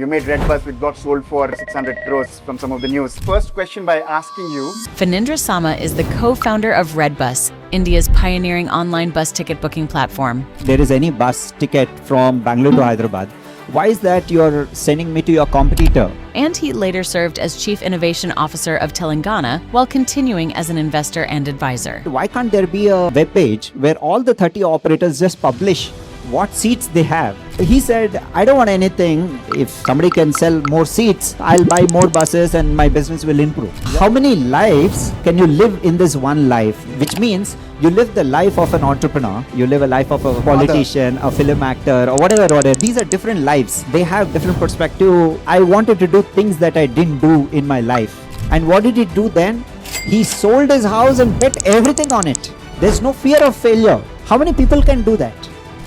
You made RedBus, which got sold for 600 crores from some of the news. First question by asking you. Phanindra Sama is the co-founder of RedBus, India's pioneering online bus ticket booking platform. There is any bus ticket from Bangalore to Hyderabad. Why is that you're sending me to your competitor? And he later served as Chief Innovation Officer of Telangana while continuing as an investor and advisor. Why can't there be a web page where all the 30 operators just publish what seats they have? He said, I don't want anything. If somebody can sell more seats, I'll buy more buses and my business will improve. How many lives can you live in this one life? Which means you live the life of an entrepreneur, you live a life of a politician, a film actor, or whatever. These are different lives. They have different perspective. I wanted to do things that I didn't do in my life. And what did he do then? He sold his house and bet everything on it. There's no fear of failure. How many people can do that?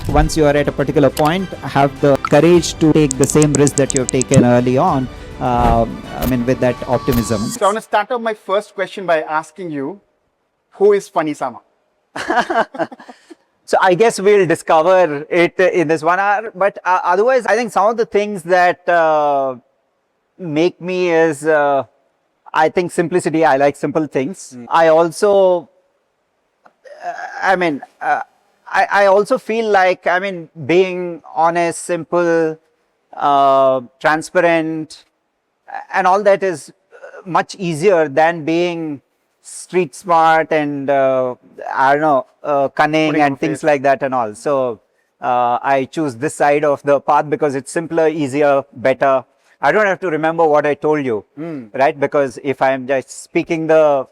Once you are at a particular point, have the courage to take the same risk that you have taken early on. With that optimism. So I want to start off my first question by asking you, who is Phani Sama? So I guess we'll discover it in this 1 hour. But otherwise, I think some of the things that make me is, I think simplicity. I like simple things. I also, I also feel like, being honest, simple, transparent, and all that is much easier than being street smart and, cunning and things like that and all. So, I choose this side of the path because it's simpler, easier, better. I don't have to remember what I told you, right? Because if I'm just speaking the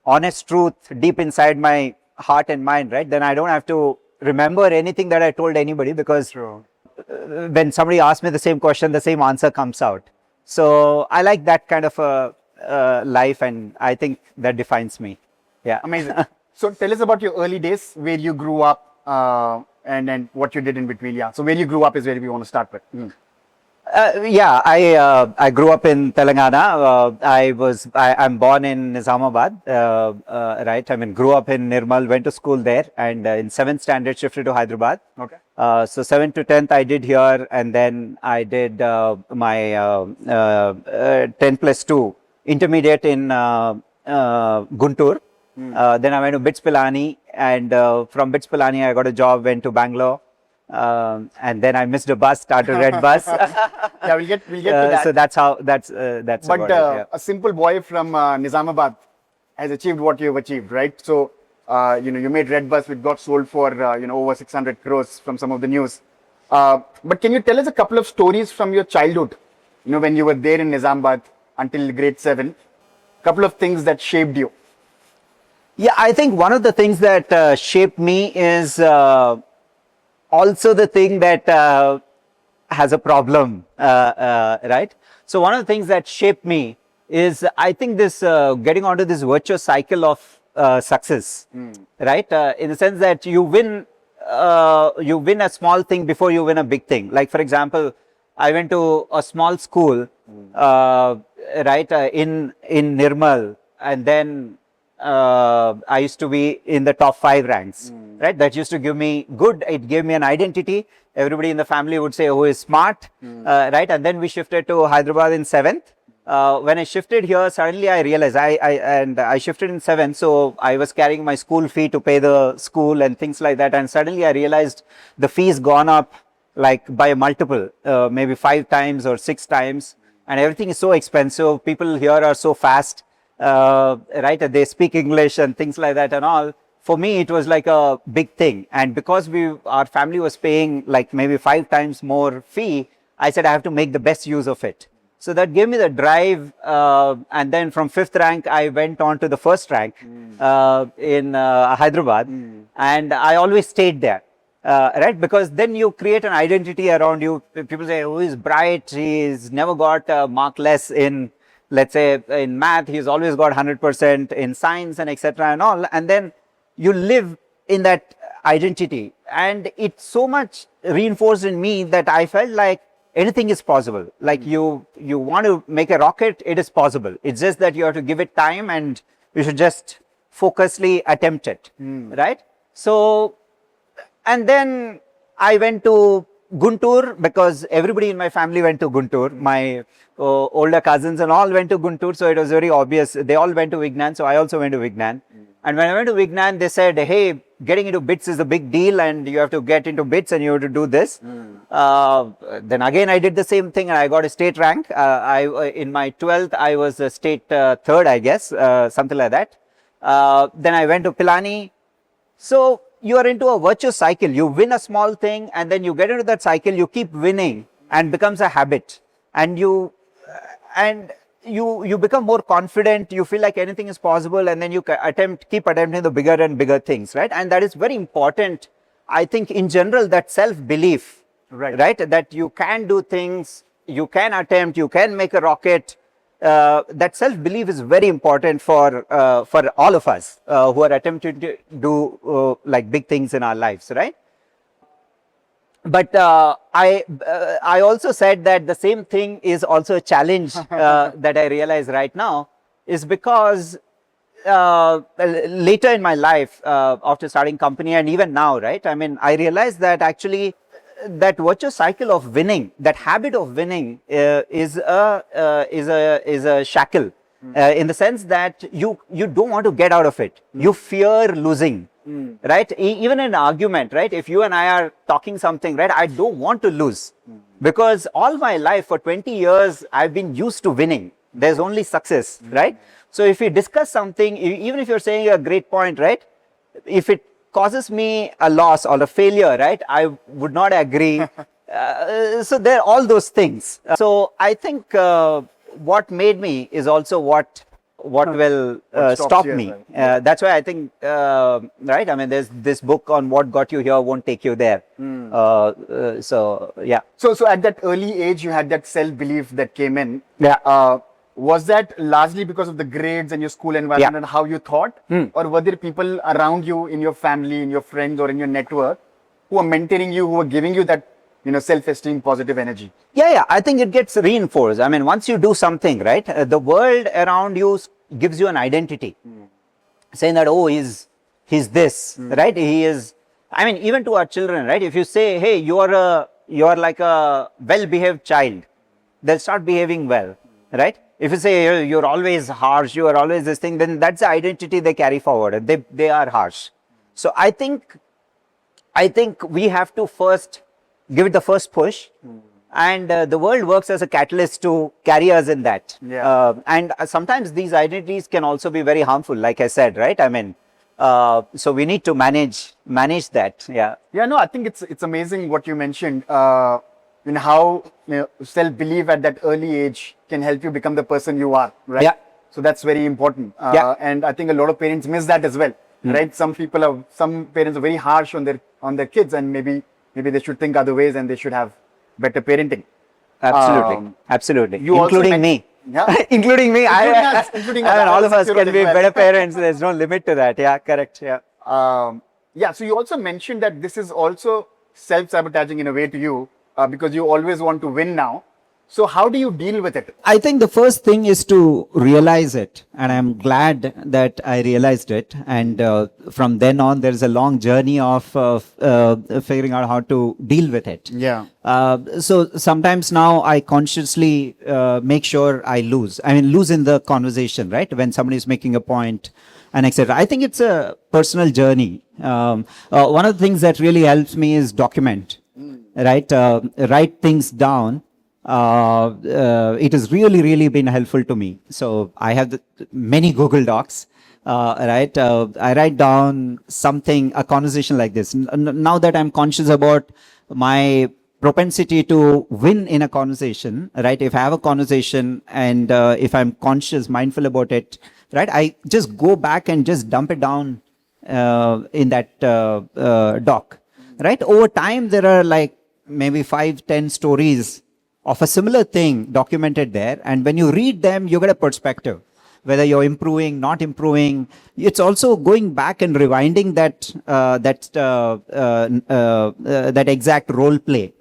honest truth deep inside my heart and mind, right, then I don't have to remember anything that I told anybody, because when somebody asks me the same question, the same answer comes out. So I like that kind of a life, and I think that defines me. Yeah. Amazing. So tell us about your early days, where you grew up, and what you did in between. Yeah. So where you grew up is where we want to start with. I grew up in Telangana. I'm born in Nizamabad, right? Grew up in Nirmal, went to school there, and in 7th standard shifted to Hyderabad. Okay. So 7th to 10th I did here, and then I did my 10+2 intermediate in Guntur. Then I went to Pilani, and from Pilani I got a job, went to Bangalore. And then I missed a bus, started RedBus. Yeah, we'll get to that. So that's But about it, yeah. a simple boy from Nizamabad has achieved what you've achieved, right? So, you made RedBus, which got sold for, over 600 crores from some of the news. But can you tell us a couple of stories from your childhood, when you were there in Nizamabad until grade 7? Couple of things that shaped you. Yeah, I think one of the things that shaped me is also the thing that has a problem, right? So one of the things that shaped me is, I think, this getting onto this virtuous cycle of success, right? In the sense that you win a small thing before you win a big thing. Like, for example, I went to a small school, right, in Nirmal, and then I used to be in the top 5 ranks, right? That used to give me it gave me an identity. Everybody in the family would say, oh, he's smart, right? And then we shifted to Hyderabad in 7th. When I shifted here, suddenly I realized I shifted in 7th. So I was carrying my school fee to pay the school and things like that. And suddenly I realized the fees gone up like by a multiple, maybe 5 times or 6 times. And everything is so expensive. People here are so fast. Right, they speak English and things like that and all. For me, it was like a big thing, and because our family was paying like maybe 5 times more fee, I said I have to make the best use of it. So that gave me the drive, and then from 5th rank I went on to the 1st rank in Hyderabad, and I always stayed there. Right, because then you create an identity around you. People say, oh, he's bright, he's never got a mark less in, let's say, in math, he's always got 100% in science and etc. and all. And then you live in that identity, and it's so much reinforced in me that I felt like anything is possible. Like you want to make a rocket, it is possible. It's just that you have to give it time, and you should just focusedly attempt it, right? So, and then I went to Guntur, because everybody in my family went to Guntur. My older cousins and all went to Guntur, so it was very obvious. They all went to Vignan, so I also went to Vignan. And when I went to Vignan, they said, hey, getting into bits is a big deal and you have to get into bits and you have to do this. Then again, I did the same thing and I got a state rank. In my 12th, I was a state third, I guess, something like that. Then I went to Pilani. So you are into a virtuous cycle. You win a small thing and then you get into that cycle, you keep winning and becomes a habit. And you become more confident, you feel like anything is possible, and then you keep attempting the bigger and bigger things, right? And that is very important, I think, in general, that self-belief, right? That you can do things, you can attempt, you can make a rocket. That self-belief is very important for all of us who are attempting to do like big things in our lives, right? But I also said that the same thing is also a challenge that I realize right now is because later in my life, after starting company and even now, right? I mean, I realized that actually that virtuous cycle of winning, that habit of winning is a shackle in the sense that you don't want to get out of it. You fear losing. Right? Even in an argument, right? If you and I are talking something, right? I don't want to lose because all my life for 20 years, I've been used to winning. There's only success, right? So if we discuss something, even if you're saying a great point, right? If it causes me a loss or a failure, right? I would not agree. So there are all those things. So I think what made me is also what will stop me. Right? That's why I think, right? I mean, there's this book on what got you here won't take you there. So, yeah. So at that early age, you had that self-belief that came in. Yeah. Was that largely because of the grades and your school environment and how you thought? Or were there people around you in your family, in your friends or in your network who are mentoring you, who are giving you that, self-esteem, positive energy? Yeah. I think it gets reinforced. I mean, once you do something, right, the world around you gives you an identity, saying that, oh, he's this, right? He is. I mean, even to our children, right? If you say, hey, you are like a well-behaved child, they'll start behaving well, right? If you say you're always harsh, you are always this thing, then that's the identity they carry forward, and they are harsh. So I think we have to first give it the first push, and the world works as a catalyst to carry us in that. And sometimes these identities can also be very harmful, like I said, right? I mean, so we need to manage that. No, I think it's amazing what you mentioned. How self-belief at that early age can help you become the person you are, right? So that's very important. And I think a lot of parents miss that as well, right? Some parents are very harsh on their kids, and maybe they should think other ways and they should have better parenting. Absolutely. Including me. Yeah. Including me. Including us. All of us can be better parents. There's no limit to that. Yeah, correct. Yeah. So you also mentioned that this is also self-sabotaging in a way to you because you always want to win now. So how do you deal with it? I think the first thing is to realize it, and I'm glad that I realized it. And from then on, there's a long journey of figuring out how to deal with it. So sometimes now I consciously make sure I lose. I mean, lose in the conversation, right? When somebody is making a point and etc. I think it's a personal journey. One of the things that really helps me is document, right? Write things down. It has really been helpful to me. So I have many Google Docs, right? I write down a conversation like this. Now that I'm conscious about my propensity to win in a conversation, right? If I have a conversation and if I'm conscious, mindful about it, right? I just go back and just dump it down in that doc, right? Over time, there are like maybe 5-10 stories of a similar thing documented there. And when you read them, you get a perspective, whether you're improving, not improving. It's also going back and rewinding that exact role play.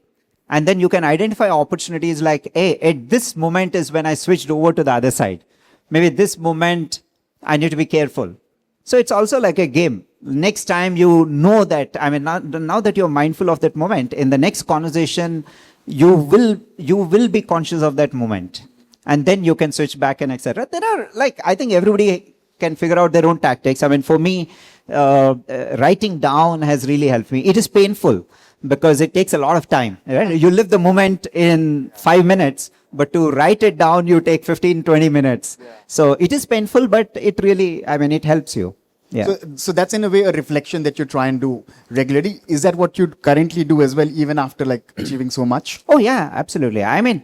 And then you can identify opportunities like, hey, at this moment is when I switched over to the other side. Maybe this moment I need to be careful, So it's also like a game. Next time you know that, I mean, now that you're mindful of that moment, in the next conversation, you will be conscious of that moment. And then you can switch back and etc. There are, like, I think everybody can figure out their own tactics. I mean, for me, writing down has really helped me. It is painful because it takes a lot of time, right? You live the moment in 5 minutes, but to write it down, you take 15, 20 minutes. So it is painful, but it really, I mean, it helps you. Yeah. So that's in a way a reflection that you try and do regularly. Is that what you currently do as well, even after like achieving so much? Oh yeah, absolutely. I mean,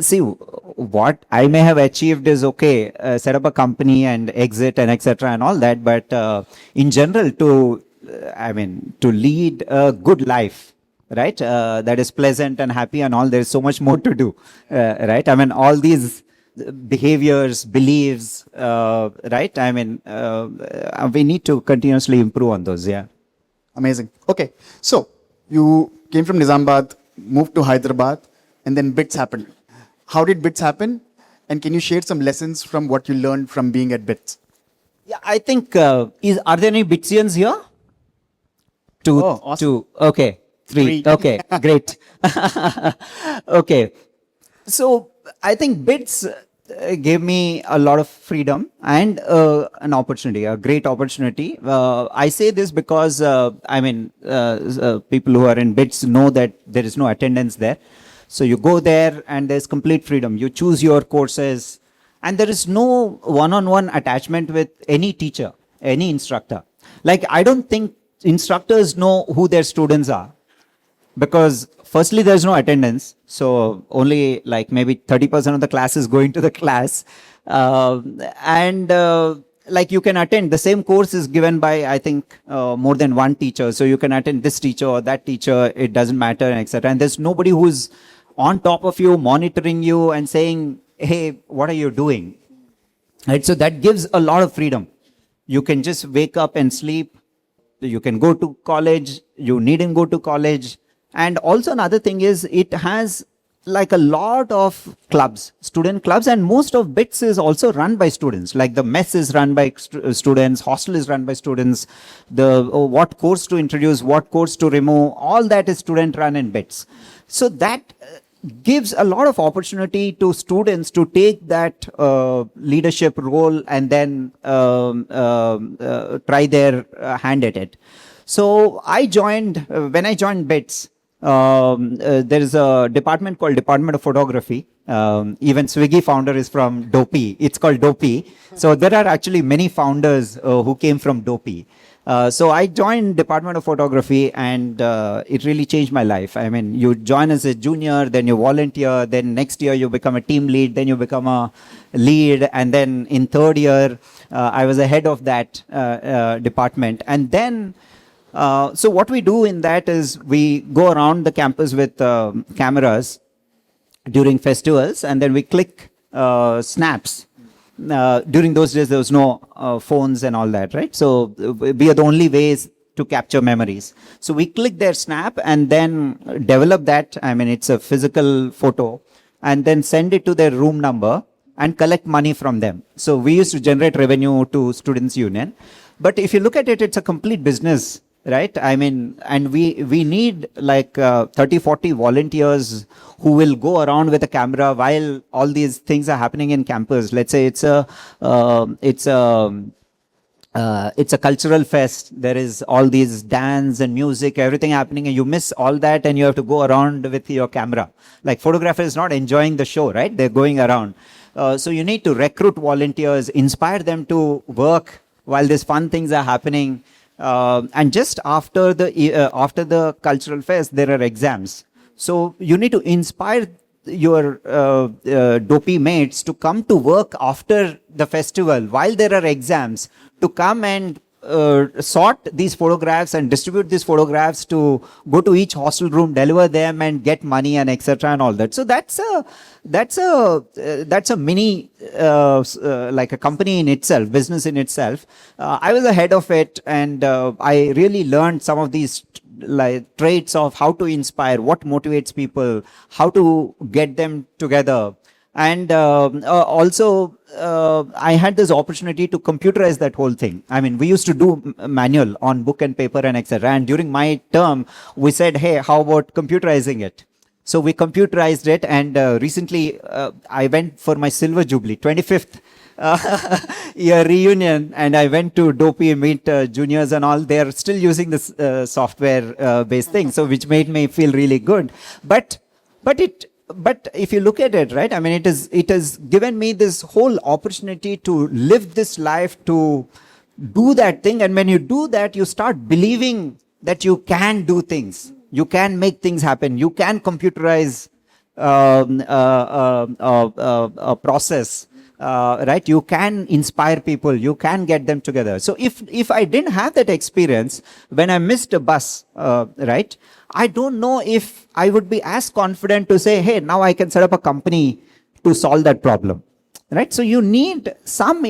see, what I may have achieved is okay, set up a company and exit and etc. and all that, but in general, to lead a good life, right? That is pleasant and happy and all. There is so much more to do, right? I mean, all these behaviors, beliefs, right? I mean, we need to continuously improve on those. Yeah. Amazing. Okay. So you came from Nizamabad, moved to Hyderabad, and then BITS happened. How did BITS happen? And can you share some lessons from what you learned from being at BITS? Yeah, I think, are there any Bitsians here? Two, Oh, awesome. two. Okay. Three. Okay, great. Okay. So I think BITS gave me a lot of freedom and an opportunity, a great opportunity. I say this because, people who are in BITS know that there is no attendance there. So you go there and there's complete freedom. You choose your courses and there is no one-on-one attachment with any teacher, any instructor. Like, I don't think instructors know who their students are. Because firstly, there's no attendance. So only like maybe 30% of the class is going to the class. Like you can attend, the same course is given by, I think, more than one teacher. So you can attend this teacher or that teacher, it doesn't matter, etc. And there's nobody who's on top of you, monitoring you and saying, hey, what are you doing? Right? So that gives a lot of freedom. You can just wake up and sleep. You can go to college. You needn't go to college. And also another thing is it has like a lot of clubs, student clubs, and most of BITS is also run by students. Like the mess is run by students, hostel is run by students, what course to introduce, what course to remove, all that is student run in BITS. So that gives a lot of opportunity to students to take that leadership role and then try their hand at it. So when I joined BITS, there is a department called Department of Photography. Even Swiggy founder is from Dopey. It's called Dopey. So there are actually many founders who came from Dopey. So I joined Department of Photography and it really changed my life. I mean, you join as a junior, then you volunteer, then next year you become a team lead, then you become a lead. And then in third year, I was the head of that department. And then so what we do in that is we go around the campus with cameras during festivals, and then we click snaps. During those days, there was no phones and all that, right? So we are the only ways to capture memories. So we click their snap and then develop that. I mean, it's a physical photo, and then send it to their room number and collect money from them. So we used to generate revenue to Students' Union. But if you look at it, it's a complete business. Right? I mean, and we need like 30, 40 volunteers who will go around with a camera while all these things are happening in campus. Let's say it's a cultural fest. There is all these dance and music, everything happening, and you miss all that and you have to go around with your camera. Like, photographer is not enjoying the show, right? They're going around. So you need to recruit volunteers, inspire them to work while these fun things are happening. And just after the cultural fest, there are exams. So you need to inspire your dopey mates to come to work after the festival while there are exams, to come and sort these photographs and distribute these photographs, to go to each hostel room, deliver them and get money and etc. and all that. So that's a mini like a company in itself, business in itself. I was the head of it, and I really learned some of these like traits of how to inspire, what motivates people, how to get them together. And also, I had this opportunity to computerize that whole thing. I mean, we used to do manual on book and paper and etc. And during my term, we said, hey, how about computerizing it? So we computerized it, and recently I went for my silver jubilee, 25th year reunion, and I went to Dopey meet juniors and all. They are still using this software based thing, so which made me feel really good. But if you look at it, right, I mean, it has given me this whole opportunity to live this life, to do that thing. And when you do that, you start believing that you can do things. You can make things happen. You can computerize a process, right? You can inspire people. You can get them together. So if I didn't have that experience, when I missed a bus, right, I don't know if I would be as confident to say, hey, now I can set up a company to solve that problem, right? So you need some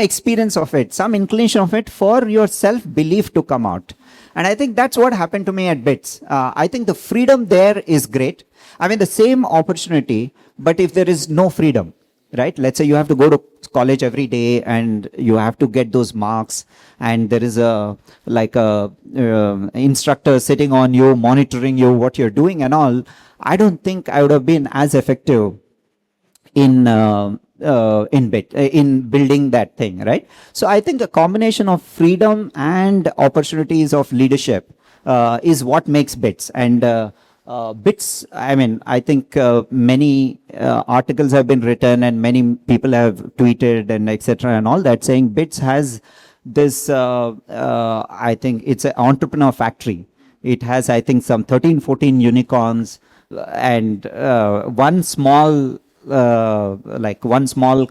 experience of it, some inclination of it for your self-belief to come out. And I think that's what happened to me at BITS. I think the freedom there is great. I mean, the same opportunity, but if there is no freedom, right? Let's say you have to go to college every day and you have to get those marks, and there is a instructor sitting on you, monitoring you, what you're doing and all. I don't think I would have been as effective in building that thing, right? So I think a combination of freedom and opportunities of leadership is what makes BITS. And BITS, I mean, I think many articles have been written and many people have tweeted and etc. and all that, saying BITS has this, I think it's an entrepreneur factory. It has, I think, some 13, 14 unicorns, and one small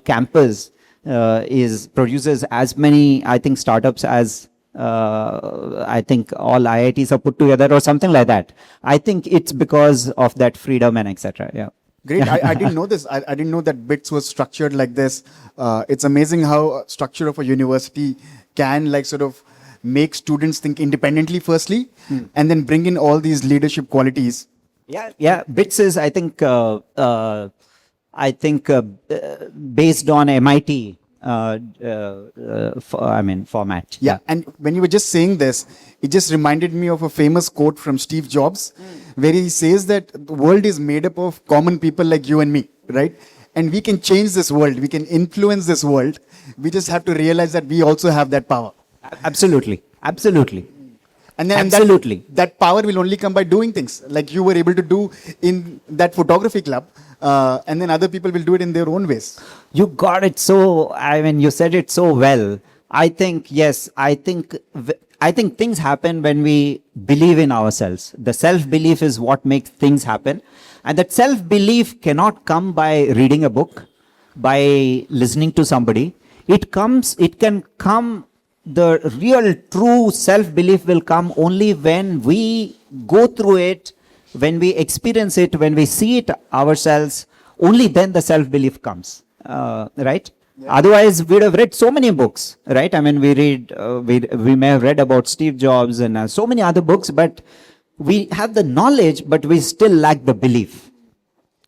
campus produces as many, I think, startups as I think all IITs are put together or something like that. I think it's because of that freedom and etc. Yeah. Great. I didn't know this. I didn't know that BITS was structured like this. It's amazing how a structure of a university can sort of make students think independently firstly, and then bring in all these leadership qualities. Yeah. BITS is, I think, based on MIT format. Yeah, and when you were just saying this, it just reminded me of a famous quote from Steve Jobs, where he says that the world is made up of common people like you and me, right? And we can change this world, we can influence this world. We just have to realize that we also have that power. Absolutely. And then absolutely, that power will only come by doing things like you were able to do in that photography club, and then other people will do it in their own ways. You got it. So, I mean, you said it so well. I think, yes, I think things happen when we believe in ourselves. The self-belief is what makes things happen. And that self-belief cannot come by reading a book, by listening to somebody. It can come, the real true self-belief will come only when we go through it, when we experience it, when we see it ourselves. Only then the self-belief comes, right? Yeah. Otherwise, we'd have read so many books, right? I mean, we may have read about Steve Jobs and so many other books, but we have the knowledge, but we still lack the belief.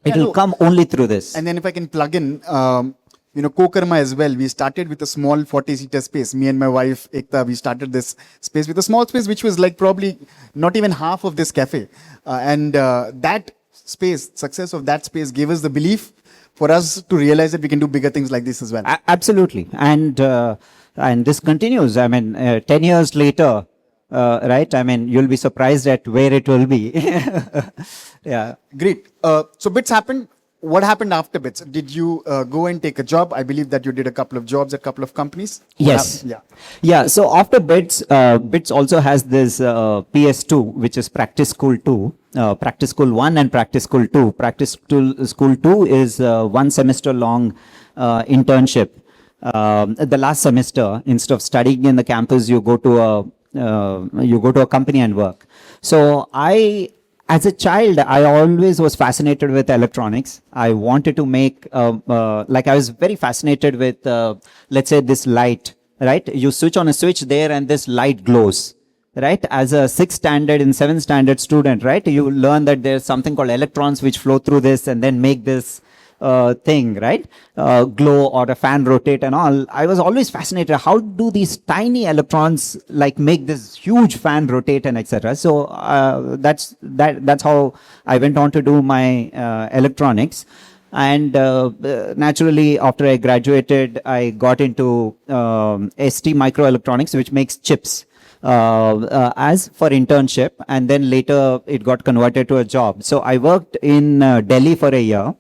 It will come only through this. And then if I can plug in, Co-Karma as well. We started with a small 40-seater space. Me and my wife, Ekta, we started this space with a small space, which was probably not even half of this cafe. And that space, success of that space gave us the belief for us to realize that we can do bigger things like this as well. Absolutely. And this continues. I mean, 10 years later, right? I mean, you'll be surprised at where it will be. Yeah. Great. So BITS happened. What happened after BITS? Did you go and take a job? I believe that you did a couple of jobs at a couple of companies. Yes. Yeah. So after BITS, BITS also has this PS2, which is Practice School 2, Practice School 1 and Practice School 2. Practice School 2 is 1 semester long internship. The last semester, instead of studying in the campus, you go to a company and work. So as a child, I always was fascinated with electronics. I wanted to make, I was very fascinated with, let's say, this light, right? You switch on a switch there and this light glows, right? As a 6th standard and 7th standard student, right? You learn that there's something called electrons which flow through this and then make this thing, right? Glow or a fan rotate and all. I was always fascinated. How do these tiny electrons like make this huge fan rotate and etc. So that's how I went on to do my electronics. And naturally, after I graduated, I got into ST Microelectronics, which makes chips as for internship. And then later it got converted to a job. So I worked in Delhi for a year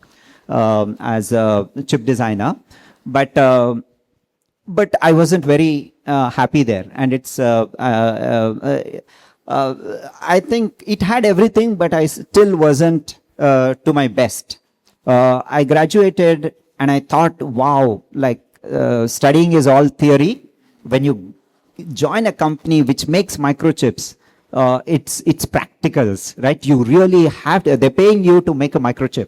as a chip designer. But I wasn't very happy there. And it's, I think it had everything, but I still wasn't to my best. I graduated and I thought, wow, like studying is all theory. When you join a company which makes microchips, it's practicals, right? You really have to, they're paying you to make a microchip.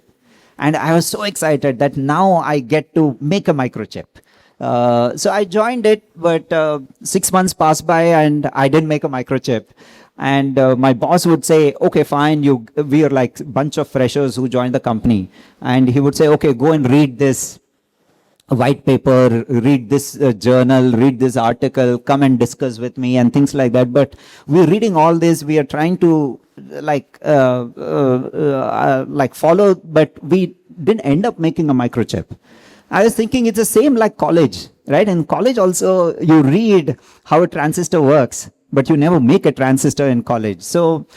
And I was so excited that now I get to make a microchip. So I joined it, but 6 months passed by and I didn't make a microchip. And my boss would say, okay, fine, we are like a bunch of freshers who joined the company. And he would say, okay, go and read this white paper, read this journal, read this article, come and discuss with me and things like that. But we're reading all this, we are trying to like follow, but we didn't end up making a microchip. I was thinking it's the same like college, right? In college also, you read how a transistor works, but you never make a transistor in college. So,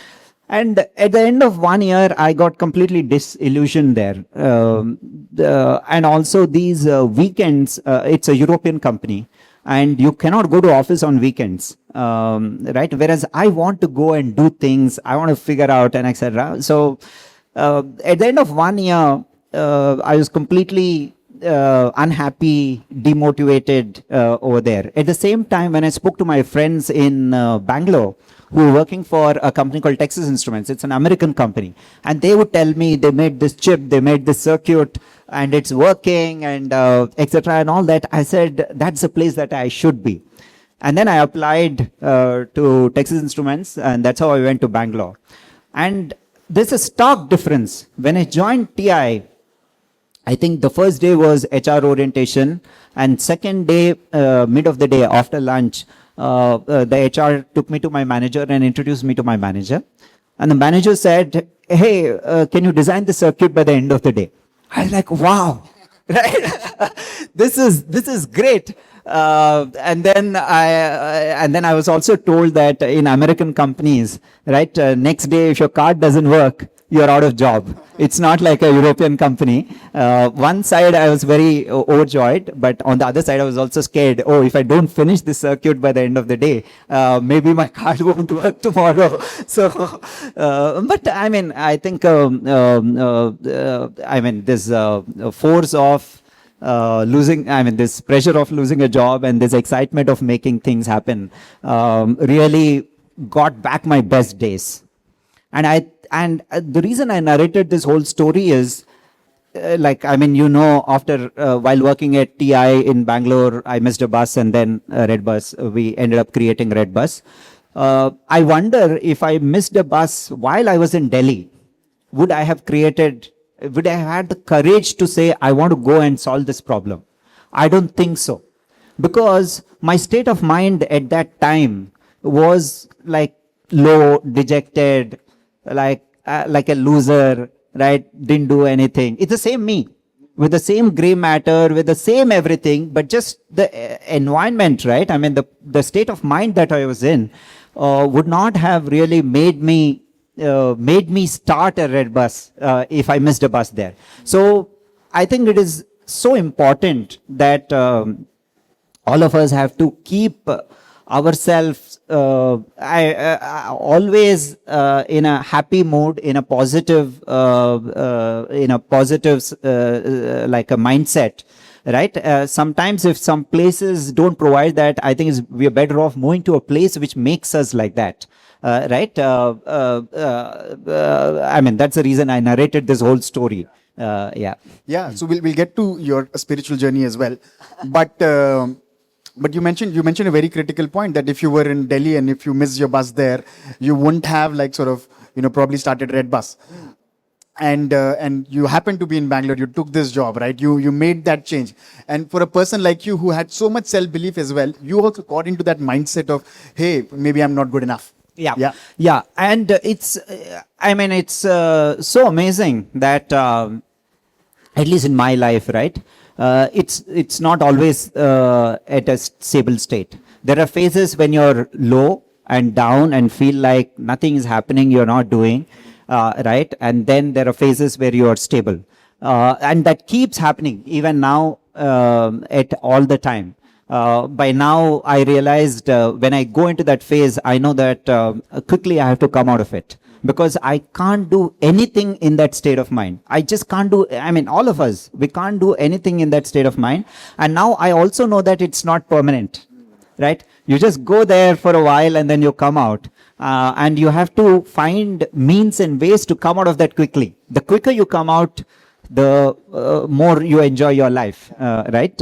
and at the end of 1 year, I got completely disillusioned there. And also these weekends, it's a European company and you cannot go to office on weekends, right? Whereas I want to go and do things, I want to figure out and etc. So at the end of 1 year, I was completely unhappy, demotivated over there. At the same time, when I spoke to my friends in Bangalore, who were working for a company called Texas Instruments, it's an American company, and they would tell me they made this chip, they made this circuit, and it's working, and etc. and all that. I said, that's the place that I should be. And then I applied to Texas Instruments, and that's how I went to Bangalore. And there's a stark difference. When I joined TI, I think the first day was HR orientation, and second day, mid of the day after lunch, the HR took me to my manager and introduced me to my manager. And the manager said, hey, can you design the circuit by the end of the day? I was like, wow, right? This is great. And then I was also told that in American companies, right, next day if your card doesn't work, you're out of job. It's not like a European company. One side I was very overjoyed, but on the other side I was also scared. Oh, if I don't finish this circuit by the end of the day, maybe my card won't work tomorrow. So, but I mean, I think, this force of this pressure of losing a job and this excitement of making things happen really got back my best days. And the reason I narrated this whole story is, after while working at TI in Bangalore, I missed a bus, and then RedBus, we ended up creating RedBus. I wonder if I missed a bus while I was in Delhi, would I have had the courage to say, I want to go and solve this problem? I don't think so. Because my state of mind at that time was like low, dejected, like a loser, right? Didn't do anything. It's the same me, with the same gray matter, with the same everything, but just the environment, right? I mean, the state of mind that I was in would not have really made me start a RedBus if I missed a bus there. So I think it is so important that all of us have to keep ourselves always in a happy mood, in a positive like a mindset, right? Sometimes if some places don't provide that, I think we are better off moving to a place which makes us like that. Right? That's the reason I narrated this whole story. Yeah. So we'll get to your spiritual journey as well, but you mentioned a very critical point, that if you were in Delhi and if you missed your bus there, you wouldn't have probably started RedBus. and you happen to be in Bangalore, you took this job, right? You made that change. And for a person like you who had so much self-belief as well, you also got into that mindset of, hey, maybe I'm not good enough. Yeah. And it's so amazing that at least in my life, right? It's not always at a stable state. There are phases when you're low and down and feel like nothing is happening, you're not doing, right? And then there are phases where you are stable. And that keeps happening even now at all the time. By now, I realized when I go into that phase, I know that quickly I have to come out of it because I can't do anything in that state of mind. I just can't do, all of us, we can't do anything in that state of mind. And now I also know that it's not permanent, right? You just go there for a while and then you come out. And you have to find means and ways to come out of that quickly. The quicker you come out, the more you enjoy your life, right?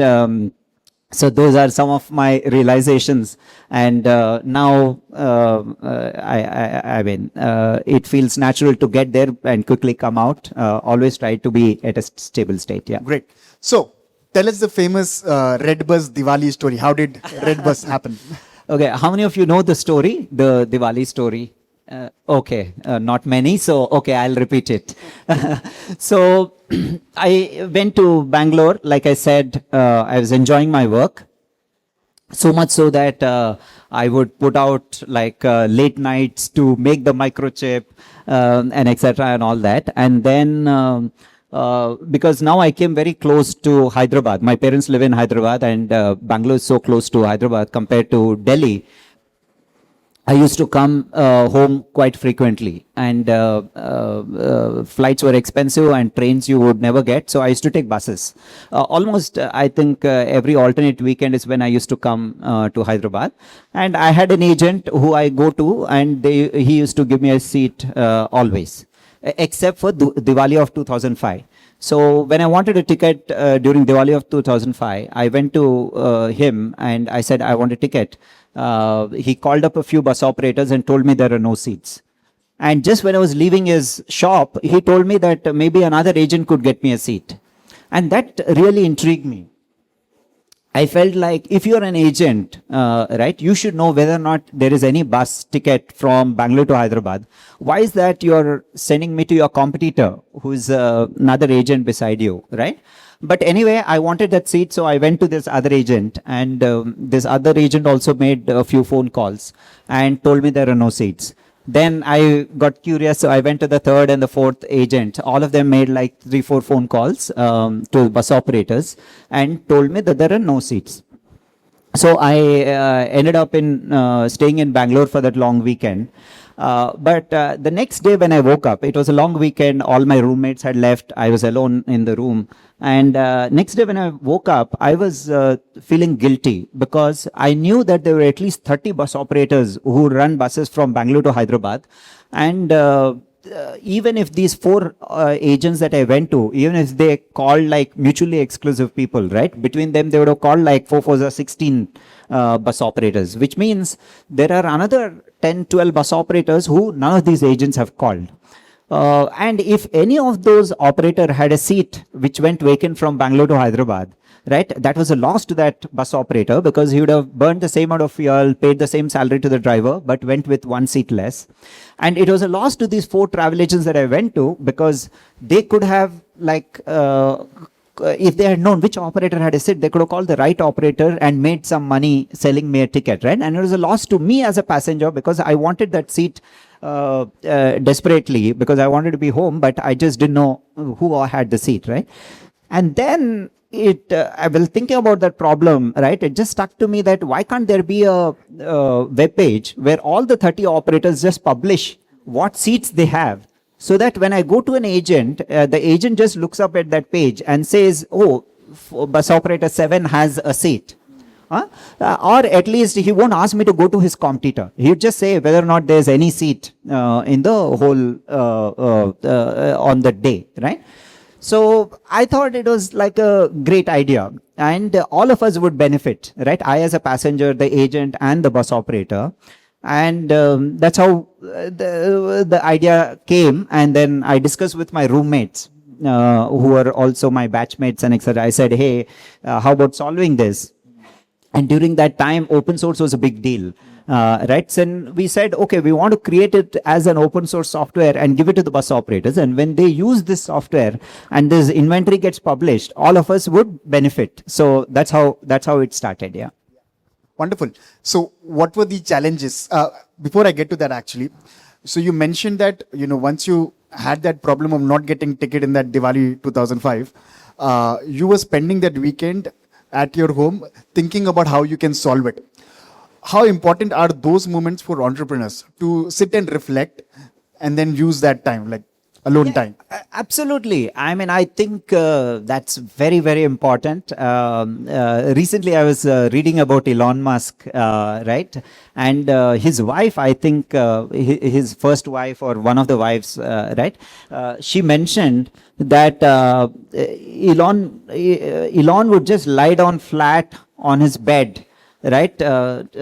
So those are some of my realizations, and now it feels natural to get there and quickly come out. Always try to be at a stable state. Yeah. Great. So tell us the famous RedBus Diwali story. How did RedBus happen? Okay, how many of you know the story, the Diwali story? Okay, not many. So, okay, I'll repeat it. So, I went to Bangalore. Like I said, I was enjoying my work. So much so that I would put out like late nights to make the microchip and etc. and all that. And then because now I came very close to Hyderabad. My parents live in Hyderabad, and Bangalore is so close to Hyderabad compared to Delhi. I used to come home quite frequently, and flights were expensive and trains you would never get. So I used to take buses. Almost, I think every alternate weekend is when I used to come to Hyderabad. And I had an agent who I go to, and he used to give me a seat always, except for Diwali of 2005. So when I wanted a ticket during Diwali of 2005, I went to him and I said, I want a ticket. He called up a few bus operators and told me there are no seats. And just when I was leaving his shop, he told me that maybe another agent could get me a seat. And that really intrigued me. I felt like if you're an agent, right, you should know whether or not there is any bus ticket from Bangalore to Hyderabad. Why is that you're sending me to your competitor, who is another agent beside you, right? But anyway, I wanted that seat, so I went to this other agent, and this other agent also made a few phone calls and told me there are no seats. Then I got curious, so I went to the third and the fourth agent. All of them made like 3-4 phone calls to bus operators and told me that there are no seats. So I ended up in staying in Bangalore for that long weekend. But the next day when I woke up, it was a long weekend. All my roommates had left. I was alone in the room. And next day when I woke up, I was feeling guilty because I knew that there were at least 30 bus operators who run buses from Bangalore to Hyderabad. And even if these 4 agents that I went to, even if they called like mutually exclusive people, right? Between them, they would have called like 4 or 16 bus operators, which means there are another 10, 12 bus operators who none of these agents have called. And if any of those operator had a seat which went vacant from Bangalore to Hyderabad, right, that was a loss to that bus operator because he would have burned the same amount of fuel, paid the same salary to the driver, but went with 1 seat less. And it was a loss to these 4 travel agents that I went to because they could have like, if they had known which operator had a seat, they could have called the right operator and made some money selling me a ticket, right? And it was a loss to me as a passenger because I wanted that seat desperately because I wanted to be home, but I just didn't know who had the seat, right? And then I was thinking about that problem, right? It just stuck to me that why can't there be a web page where all the 30 operators just publish what seats they have, so that when I go to an agent, the agent just looks up at that page and says, oh, bus operator 7 has a seat. Or at least he won't ask me to go to his competitor. He'll just say whether or not there's any seat in the whole on the day, right? So I thought it was like a great idea, and all of us would benefit, right? I as a passenger, the agent, and the bus operator. And that's how the idea came. And then I discussed with my roommates, who were also my batchmates and etc. I said, hey, how about solving this? And during that time, open source was a big deal. Right? So we said, okay, we want to create it as an open source software and give it to the bus operators. And when they use this software and this inventory gets published, all of us would benefit. So that's how it started. Yeah. Wonderful. So what were the challenges? Before I get to that, actually, so you mentioned that, once you had that problem of not getting ticket in that Diwali 2005, you were spending that weekend at your home thinking about how you can solve it. How important are those moments for entrepreneurs to sit and reflect and then use that time, like alone time? Absolutely. I mean, I think that's very, very important. Recently, I was reading about Elon Musk, right? And his wife, I think his first wife or one of the wives, right? She mentioned that Elon would just lie down flat on his bed, right? Shut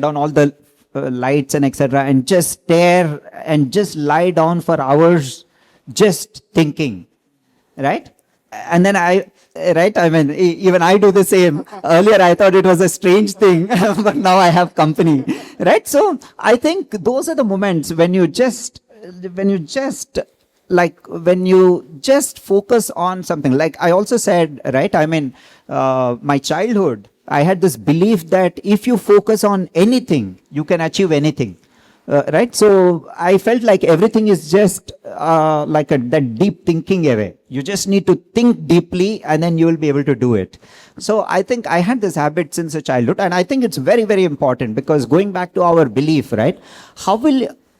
on all the lights and etc. and just stare and just lie down for hours just thinking, right? And then I mean, even I do the same. Earlier I thought it was a strange thing, but now I have company, right? So I think those are the moments when you just focus on something. Like I also said, right? I mean, my childhood, I had this belief that if you focus on anything, you can achieve anything. Right? So I felt like everything is just that deep thinking away. You just need to think deeply and then you will be able to do it. So I think I had this habit since a childhood, and I think it's very, very important, because going back to our belief, right?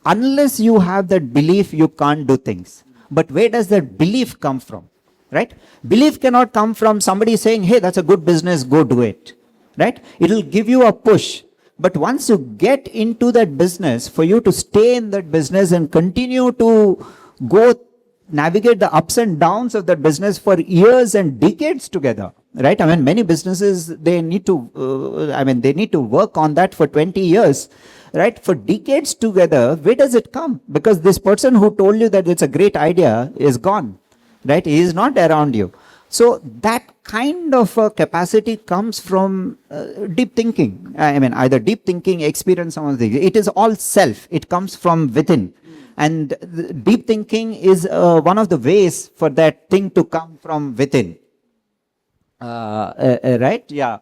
Unless you have that belief, you can't do things. But where does that belief come from? Right? Belief cannot come from somebody saying, hey, that's a good business, go do it. Right? It'll give you a push. But once you get into that business, for you to stay in that business and continue to navigate the ups and downs of that business for years and decades together. Right? I mean, many businesses, they need to work on that for 20 years. Right? For decades together, where does it come? Because this person who told you that it's a great idea is gone. Right? He is not around you. So that kind of capacity comes from deep thinking. I mean, either deep thinking, experience, some of the things. It is all self. It comes from within. And deep thinking is one of the ways for that thing to come from within. Right? Yeah.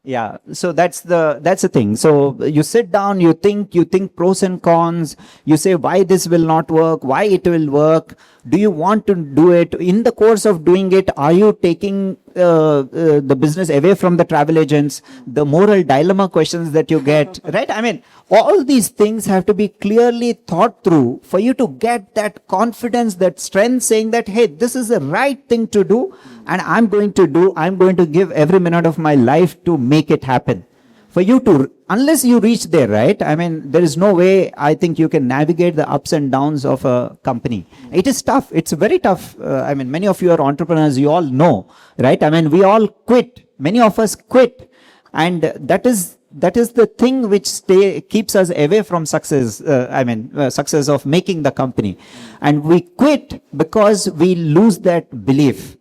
Yeah. So that's the thing. So you sit down, you think pros and cons, you say why this will not work, why it will work. Do you want to do it? In the course of doing it, are you taking the business away from the travel agents? The moral dilemma questions that you get, right? I mean, all these things have to be clearly thought through for you to get that confidence, that strength, saying that, hey, this is the right thing to do, and I'm going to give every minute of my life to make it happen. For you to, unless you reach there, right? I mean, there is no way I think you can navigate the ups and downs of a company. It is tough. It's very tough. I mean, many of you are entrepreneurs, you all know, right? I mean, we all quit. Many of us quit. And that is the thing which keeps us away from success. Success of making the company. And we quit because we lose that belief.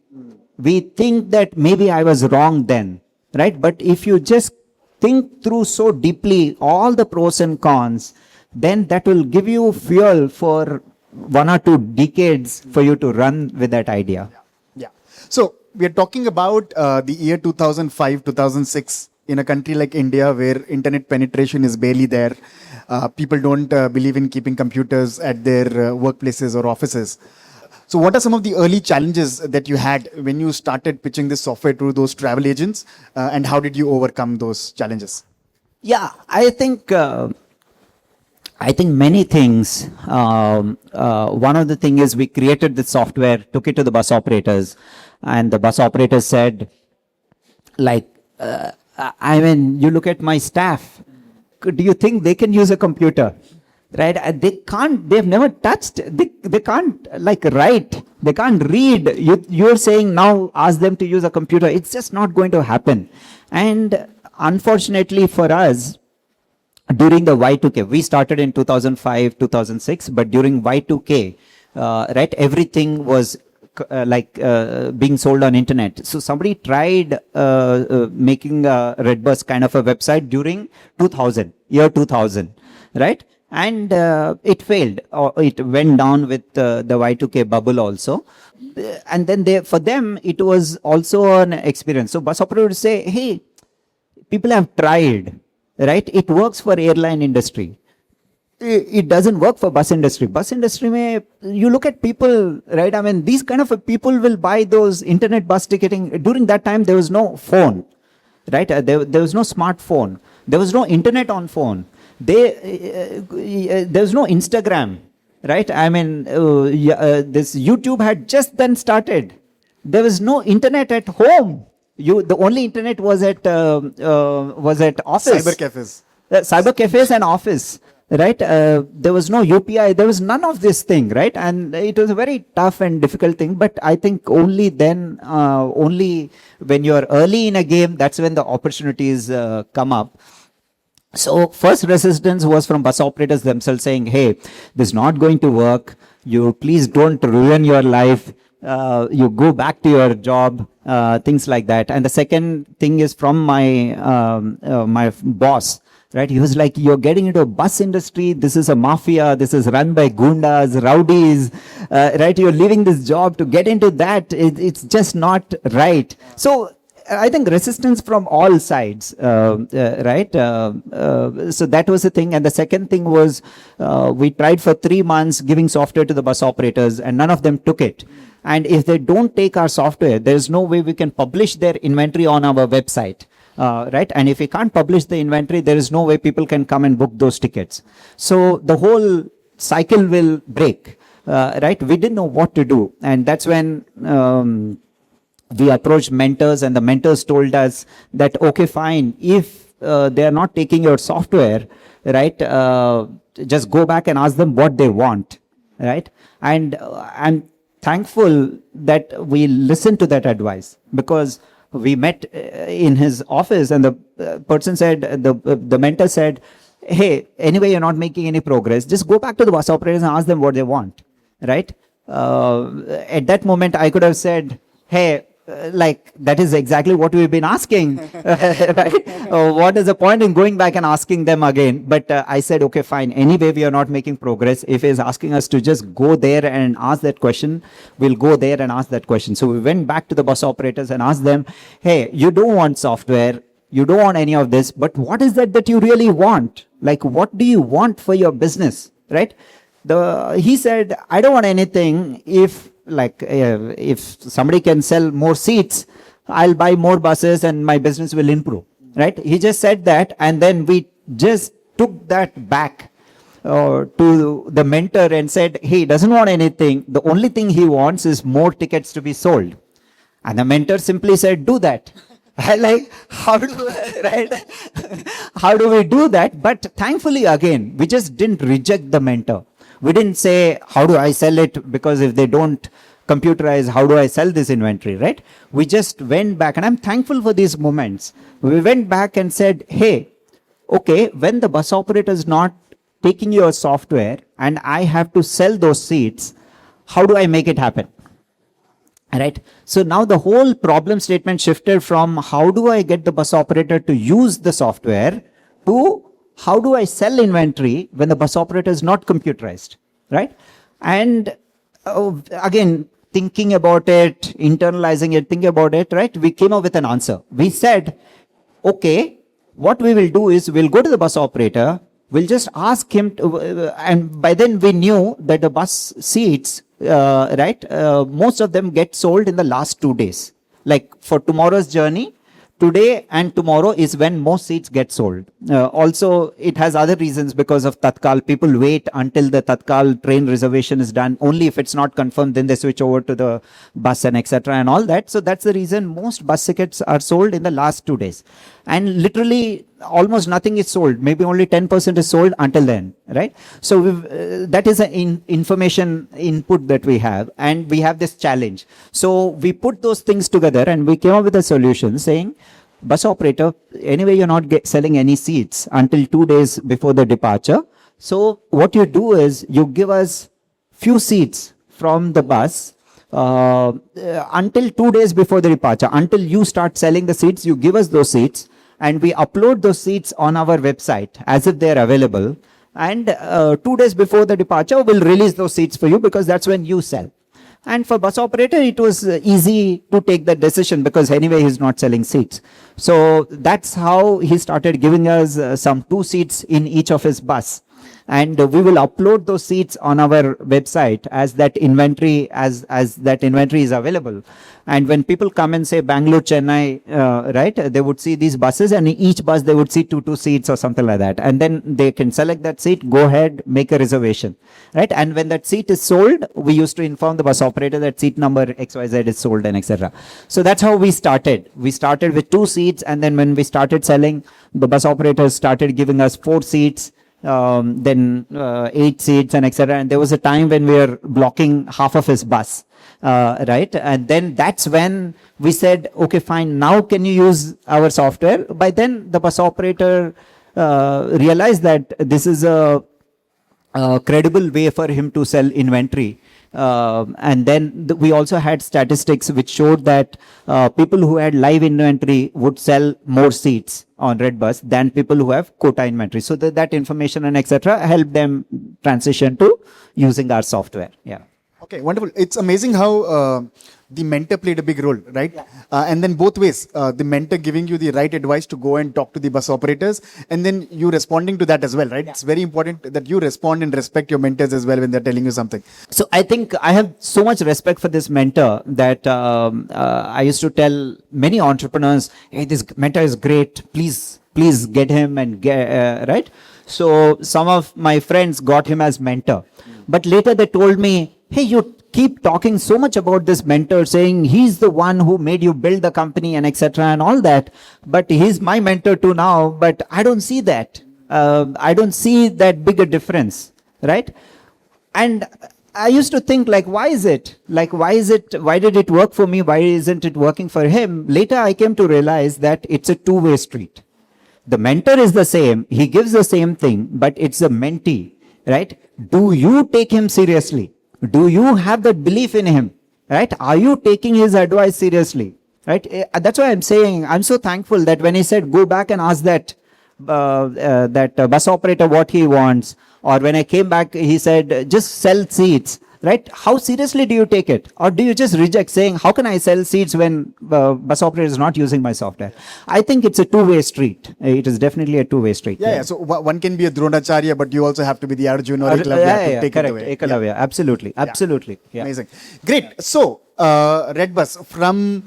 We think that maybe I was wrong then, right? But if you just think through so deeply all the pros and cons, then that will give you fuel for 1 or 2 decades for you to run with that idea. Yeah. So we are talking about the year 2005, 2006 in a country like India, where internet penetration is barely there. People don't believe in keeping computers at their workplaces or offices. So what are some of the early challenges that you had when you started pitching this software to those travel agents, and how did you overcome those challenges? Yeah, I think many things. One of the things is we created the software, took it to the bus operators, and the bus operators said, you look at my staff. Do you think they can use a computer? Right? They can't, they've never touched, they can't write, they can't read. You're saying now ask them to use a computer. It's just not going to happen. And unfortunately for us, during the Y2K, we started in 2005, 2006, but during Y2K, right, everything was being sold on internet. So somebody tried making a RedBus kind of a website during year 2000, right? And it failed, or it went down with the Y2K bubble also. And then for them, it was also an experience. So bus operators say, hey, people have tried, right? It works for airline industry. It doesn't work for bus industry. Bus industry, you look at people, right? I mean, these kind of people will buy those internet bus ticketing. During that time, there was no phone, right? There was no smartphone. There was no internet on phone. There was no Instagram, right? I mean, this YouTube had just then started. There was no internet at home. The only internet was at office. Cyber cafes and office, right? There was no UPI. There was none of this thing, right? And it was a very tough and difficult thing. But I think only then, only when you're early in a game, that's when the opportunities come up. So first resistance was from bus operators themselves saying, hey, this is not going to work. You please don't ruin your life. You go back to your job, things like that. And the second thing is from my boss, right? He was like, you're getting into a bus industry. This is a mafia. This is run by gundas, rowdies, right? You're leaving this job to get into that. It's just not right. So I think resistance from all sides, right? So that was the thing. And the second thing was we tried for 3 months giving software to the bus operators and none of them took it. And if they don't take our software, there's no way we can publish their inventory on our website. Right? And if we can't publish the inventory, there is no way people can come and book those tickets. So the whole cycle will break, right? We didn't know what to do. And that's when we approached mentors, and the mentors told us that, okay, fine, if they are not taking your software, right, just go back and ask them what they want, right? And I'm thankful that we listened to that advice, because we met in his office and the person said, the mentor said, hey, anyway, you're not making any progress. Just go back to the bus operators and ask them what they want, right? At that moment, I could have said, hey, like, that is exactly what we've been asking. Right? What is the point in going back and asking them again? But I said, okay, fine. Anyway, we are not making progress. If he's asking us to just go there and ask that question, we'll go there and ask that question. So we went back to the bus operators and asked them, hey, you don't want software. You don't want any of this. But what is that you really want? Like, what do you want for your business? Right? He said, I don't want anything. If somebody can sell more seats, I'll buy more buses and my business will improve, right? He just said that, and then we just took that back to the mentor and said, hey, he doesn't want anything. The only thing he wants is more tickets to be sold. And the mentor simply said, do that. Like, how do we do that? But thankfully, again, we just didn't reject the mentor. We didn't say, how do I sell it? Because if they don't computerize, how do I sell this inventory, right? We just went back, and I'm thankful for these moments. We went back and said, hey, okay, when the bus operator is not taking your software and I have to sell those seats, how do I make it happen? Right? So now the whole problem statement shifted from how do I get the bus operator to use the software to how do I sell inventory when the bus operator is not computerized, right? And again, thinking about it, internalizing it, thinking about it, right? We came up with an answer. We said, okay, what we will do is we'll go to the bus operator, we'll just ask him to, and by then we knew that the bus seats, right, most of them get sold in the last 2 days. Like for tomorrow's journey, today and tomorrow is when most seats get sold. Also, it has other reasons because of Tatkal. People wait until the Tatkal train reservation is done. Only if it's not confirmed, then they switch over to the bus and etc. and all that. So that's the reason most bus tickets are sold in the last 2 days. And literally almost nothing is sold. Maybe only 10% is sold until then, right? So that is an information input that we have, and we have this challenge. So we put those things together and we came up with a solution saying, bus operator, anyway, you're not selling any seats until 2 days before the departure. So what you do is you give us few seats from the bus until 2 days before the departure. Until you start selling the seats, you give us those seats, and we upload those seats on our website as if they're available. And 2 days before the departure, we'll release those seats for you, because that's when you sell. And for bus operator, it was easy to take that decision, because anyway, he's not selling seats. So that's how he started giving us some 2 seats in each of his bus. And we will upload those seats on our website as that inventory is available. And when people come and say Bangalore, Chennai, right, they would see these buses, and in each bus they would see two seats or something like that. And then they can select that seat, go ahead, make a reservation, right? And when that seat is sold, we used to inform the bus operator that seat number XYZ is sold, and etc. So that's how we started. We started with 2 seats, and then when we started selling, the bus operators started giving us 4 seats. Then 8 seats, and etc. And there was a time when we were blocking half of his bus, right? And then that's when we said, okay, fine, now can you use our software? By then, the bus operator realized that this is a credible way for him to sell inventory. And then we also had statistics which showed that people who had live inventory would sell more seats on RedBus than people who have quota inventory. So that information and etc. helped them transition to using our software. Yeah. Okay, wonderful. It's amazing how the mentor played a big role, right? Yeah. And then both ways, the mentor giving you the right advice to go and talk to the bus operators, and then you responding to that as well, right? Yeah. It's very important that you respond and respect your mentors as well when they're telling you something. So I think I have so much respect for this mentor that I used to tell many entrepreneurs, hey, this mentor is great. Please get him and get, right? So some of my friends got him as mentor. But later they told me, hey, you keep talking so much about this mentor, saying he's the one who made you build the company and etc. and all that, but he's my mentor too now, but I don't see that. I don't see that big a difference, right? And I used to think, like, why is it? Like, why did it work for me? Why isn't it working for him? Later I came to realize that it's a two-way street. The mentor is the same, he gives the same thing, but it's a mentee, right? Do you take him seriously? Do you have that belief in him, right? Are you taking his advice seriously, right? That's why I'm saying I'm so thankful that when he said, go back and ask that bus operator what he wants, or when I came back, he said, just sell seats, right? How seriously do you take it? Or do you just reject, saying, how can I sell seats when bus operator is not using my software? I think it's a two-way street. It is definitely a two-way street. Yeah. So one can be a Dronacharya, but you also have to be the Arjun or Eklavya to take correct. it away. Eklavya, absolutely. Yeah. Amazing. Great. So, RedBus, from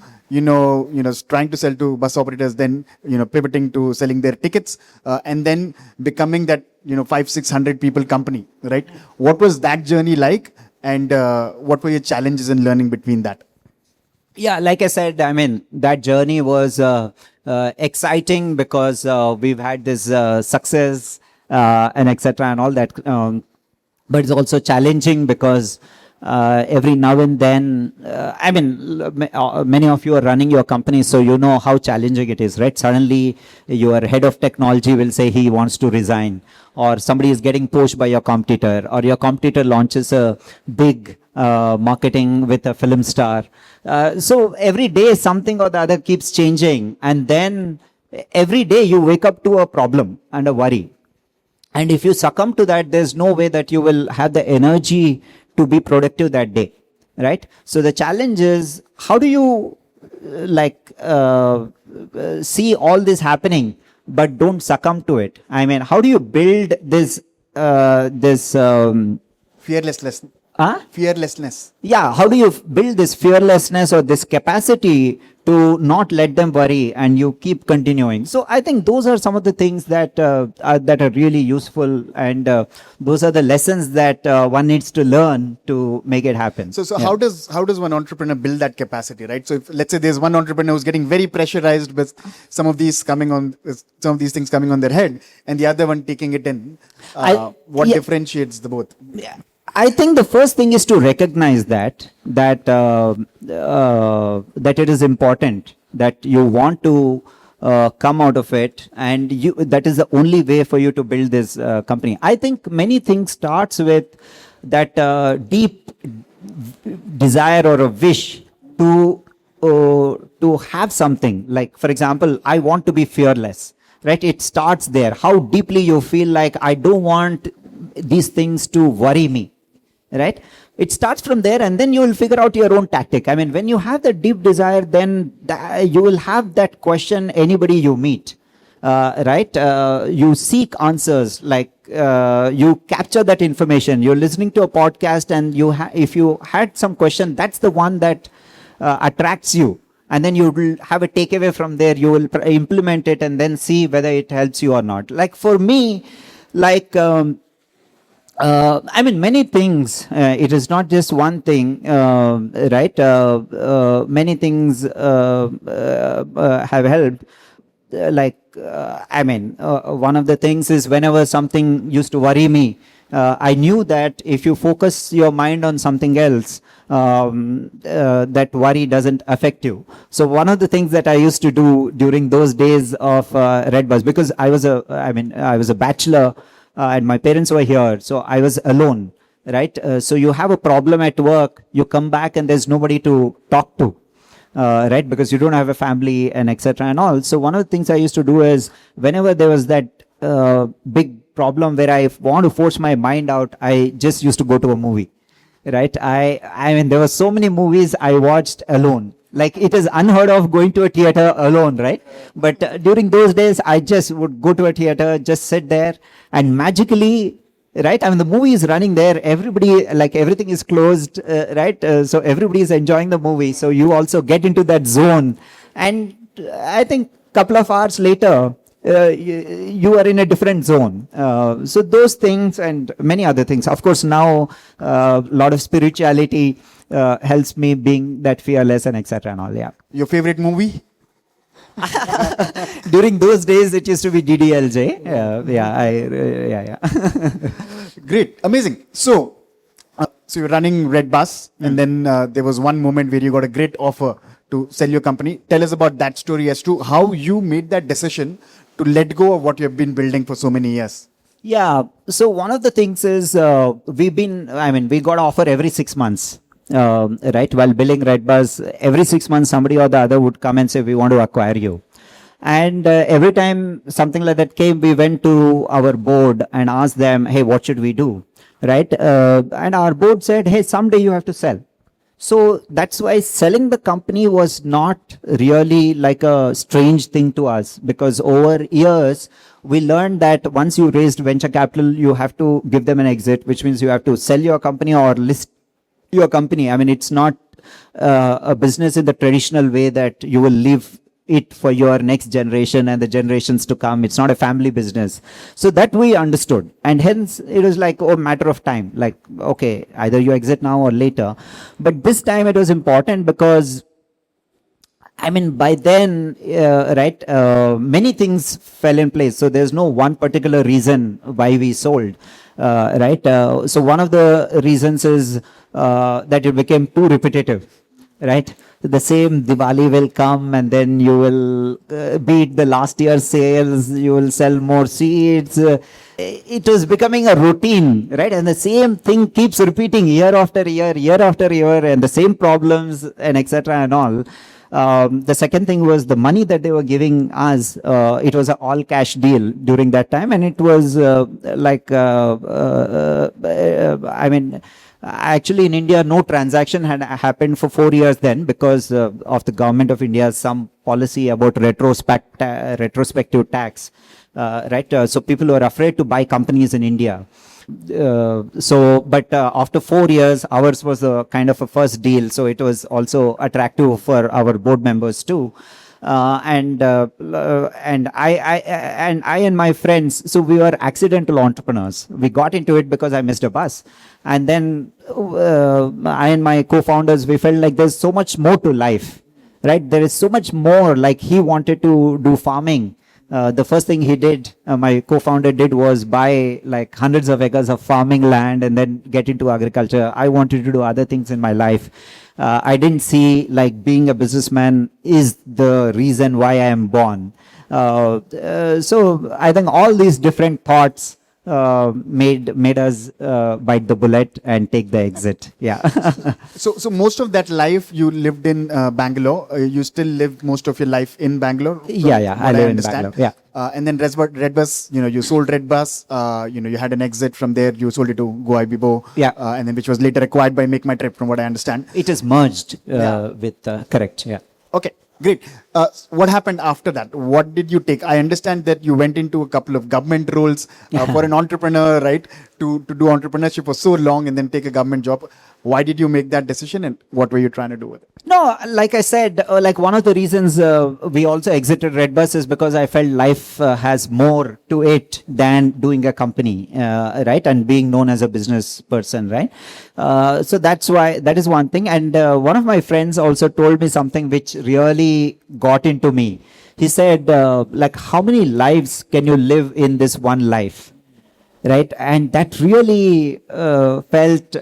trying to sell to bus operators, then pivoting to selling their tickets, and then becoming that 500-600 people company, right? What was that journey like? And what were your challenges in learning between that? Yeah, like I said, I mean, that journey was exciting because we've had this success and etc. and all that. But it's also challenging because every now and then, I mean, many of you are running your company, so you know how challenging it is, right? Suddenly, your head of technology will say he wants to resign, or somebody is getting poached by your competitor, or your competitor launches a big marketing with a film star. So every day, something or the other keeps changing, and then every day you wake up to a problem and a worry. And if you succumb to that, there's no way that you will have the energy to be productive that day, right? So the challenge is, how do you see all this happening but don't succumb to it? I mean, how do you build this Fearlessness. Fearlessness. Yeah, how do you build this fearlessness or this capacity to not let them worry and you keep continuing? So I think those are some of the things that are really useful, and those are the lessons that one needs to learn to make it happen. So yeah. How does one entrepreneur build that capacity, right? So if, let's say there's one entrepreneur who's getting very pressurized with some of these things coming on their head, and the other one taking it in, what differentiates the both? Yeah. I think the first thing is to recognize that it is important, that you want to come out of it, and that is the only way for you to build this company. I think many things starts with that deep desire or a wish to have something. Like, for example, I want to be fearless, right? It starts there. How deeply you feel like I don't want these things to worry me, right? It starts from there, and then you will figure out your own tactic. I mean, when you have the deep desire, then you will have that question anybody you meet, right? You seek answers, like you capture that information. You're listening to a podcast, and if you had some question, that's the one that attracts you. And then you will have a takeaway from there. You will implement it and then see whether it helps you or not. Like for me, like, I mean, many things. It is not just one thing, right? Many things have helped. I mean, one of the things is whenever something used to worry me, I knew that if you focus your mind on something else, that worry doesn't affect you. So one of the things that I used to do during those days of RedBus, because I was a bachelor and my parents were here, so I was alone, right? So you have a problem at work, you come back and there's nobody to talk to. Right, because you don't have a family and etc. and all. So one of the things I used to do is whenever there was that big problem where I want to force my mind out, I just used to go to a movie. Right, I mean, there were so many movies I watched alone. Like, it is unheard of going to a theater alone, right? But during those days, I just would go to a theater, just sit there, and magically, right? I mean, the movie is running there. Everybody, like, everything is closed, right? So everybody is enjoying the movie. So you also get into that zone. And I think a couple of hours later, you are in a different zone. So those things and many other things. Of course, now a lot of spirituality helps me being that fearless and etc. and all. Yeah. Your favorite movie? During those days, it used to be DDLJ. Yeah. Great, amazing. So you're running RedBus, and then there was one moment where you got a great offer to sell your company. Tell us about that story as to how you made that decision to let go of what you've been building for so many years. Yeah. So one of the things is we got offer every 6 months. Right, while building RedBus, every 6 months somebody or the other would come and say, we want to acquire you. And every time something like that came, we went to our board and asked them, hey, what should we do? Right? And our board said, hey, someday you have to sell. So that's why selling the company was not really like a strange thing to us, because over years we learned that once you raised venture capital, you have to give them an exit, which means you have to sell your company or list your company. I mean, it's not a business in the traditional way that you will leave it for your next generation and the generations to come. It's not a family business. So that we understood. And hence it was like a matter of time. Like, okay, either you exit now or later. But this time it was important because, I mean, by then, many things fell in place. So there's no one particular reason why we sold. So one of the reasons is that it became too repetitive, right? The same Diwali will come and then you will beat the last year's sales, you will sell more seeds. It was becoming a routine, right? And the same thing keeps repeating year after year, and the same problems and etc. and all. The second thing was the money that they were giving us. It was an all cash deal during that time, and it was actually in India, no transaction had happened for 4 years then because of the government of India's some policy about retrospective tax. So people were afraid to buy companies in India. But after 4 years, ours was a kind of a first deal, so it was also attractive for our board members too. And I and my friends, so we were accidental entrepreneurs. We got into it because I missed a bus, and then I and my co-founders, we felt like there's so much more to life, right? There is so much more. Like, he wanted to do farming. The first thing he did, my co-founder did, was buy like hundreds of acres of farming land and then get into agriculture. I wanted to do other things in my life. I didn't see like being a businessman is the reason why I am born. So I think all these different thoughts made us bite the bullet and take the exit. Yeah. So most of that life you lived in Bangalore. You still lived most of your life in Bangalore. Yeah. I live in Bangalore. Yeah. And then RedBus, you sold RedBus. You had an exit from there. You sold it to Crore Ibibo. Yeah. And then which was later acquired by Make My Trip, from what I understand. It is merged with correct. Yeah. Okay, great. What happened after that? What did you take? I understand that you went into a couple of government roles for an entrepreneur, right? To do entrepreneurship for so long and then take a government job. Why did you make that decision, and what were you trying to do with it? No, like I said, like one of the reasons we also exited RedBus is because I felt life has more to it than doing a company, right? And being known as a business person, right? So that's why, that is one thing. And one of my friends also told me something which really got into me. He said, like, how many lives can you live in this one life? Right? And that really felt,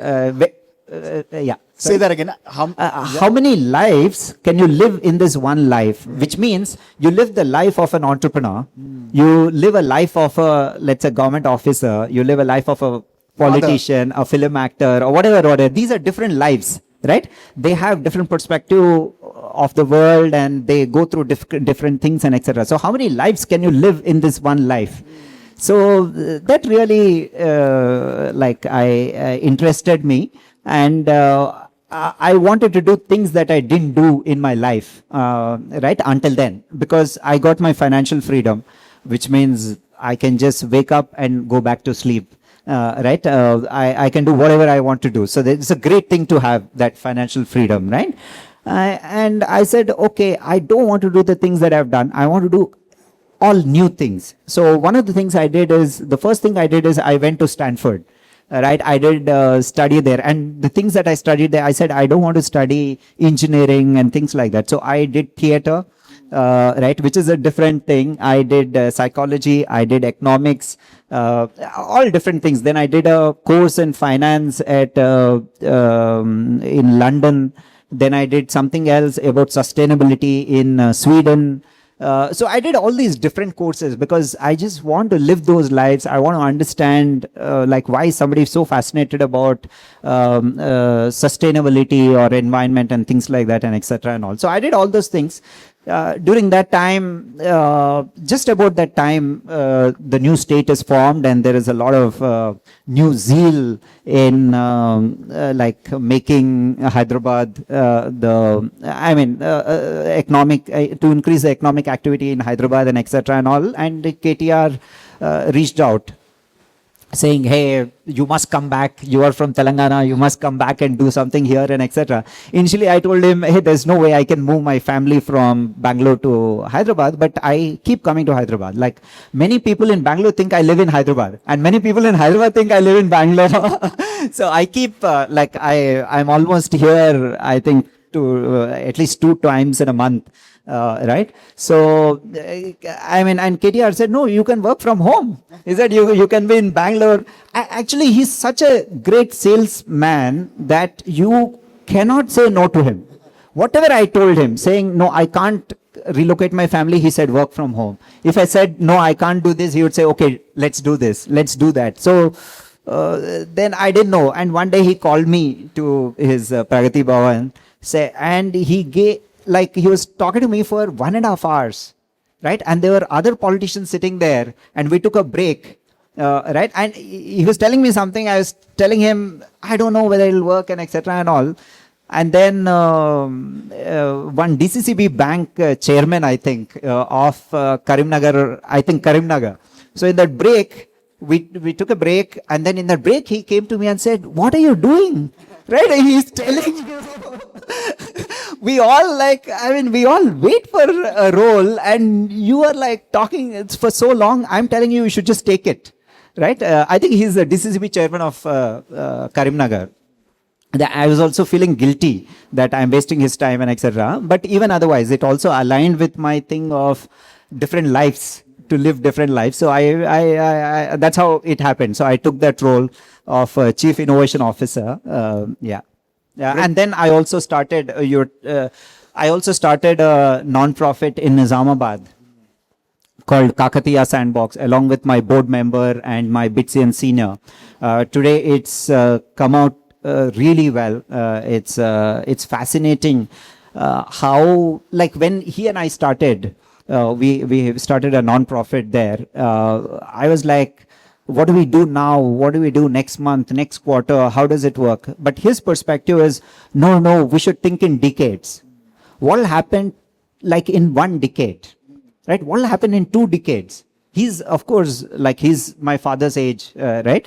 yeah. Say that again. How many lives can you live in this one life? Which means you live the life of an entrepreneur, you live a life of a, let's say, government officer, you live a life of a politician, a film actor, or whatever. These are different lives, right? They have different perspective of the world and they go through different things and etc. So how many lives can you live in this one life? So that really interested me, and I wanted to do things that I didn't do in my life, right, until then, because I got my financial freedom, which means I can just wake up and go back to sleep, right? I can do whatever I want to do. So it's a great thing to have that financial freedom, right? And I said, okay, I don't want to do the things that I've done. I want to do all new things. So one of the things I did is, the first thing I did is I went to Stanford. Right, I did study there, and the things that I studied there, I said I don't want to study engineering and things like that. So I did theater, right, which is a different thing. I did psychology, I did economics, all different things. Then I did a course in finance at in London. Then I did something else about sustainability in Sweden. So I did all these different courses because I just want to live those lives. I want to understand like why somebody is so fascinated about sustainability or environment and things like that and etc. and all. So I did all those things. During that time, just about that time, the new state is formed and there is a lot of new zeal in like making Hyderabad economic, to increase the economic activity in Hyderabad and etc. and all. And KTR reached out saying, hey, you must come back. You are from Telangana. You must come back and do something here and etc. Initially, I told him, hey, there's no way I can move my family from Bangalore to Hyderabad, but I keep coming to Hyderabad. Like many people in Bangalore think I live in Hyderabad, and many people in Hyderabad think I live in Bangalore. So I keep I'm almost here, I think, to at least 2 times in a month. Right? So, and KTR said, no, you can work from home. He said, you can be in Bangalore. Actually, he's such a great salesman that you cannot say no to him. Whatever I told him, saying, no, I can't relocate my family, he said, work from home. If I said, no, I can't do this, he would say, okay, let's do this, let's do that. So, then I didn't know. And one day he called me to his Pragati Bhavan, and he was talking to me for 1.5 hours, right? And there were other politicians sitting there, and we took a break, right? And he was telling me something. I was telling him, I don't know whether it'll work and etc. and all. And then one DCCB bank chairman, I think, of Karimnagar. So in that break, we took a break, and then in that break, he came to me and said, what are you doing? Right? And he's telling you. We all we all wait for a role, and you are like talking it's for so long. I'm telling you, you should just take it, right? I think he's the DCCB chairman of Karimnagar. I was also feeling guilty that I'm wasting his time and etc. But even otherwise, it also aligned with my thing of different lives, to live different lives. So I that's how it happened. So I took that role of Chief Innovation Officer. Yeah. And then I also started a non-profit in Nizamabad called Kakatiya Sandbox, along with my board member and my Bitsian senior. Today, it's come out really well. It's fascinating how, like, when he and I started, we started a non-profit there. I was like, what do we do now? What do we do next month, next quarter? How does it work? But his perspective is, no, we should think in decades. What will happen, like, in 1 decade? Right? What will happen in 2 decades? He's, of course, like, he's my father's age, right?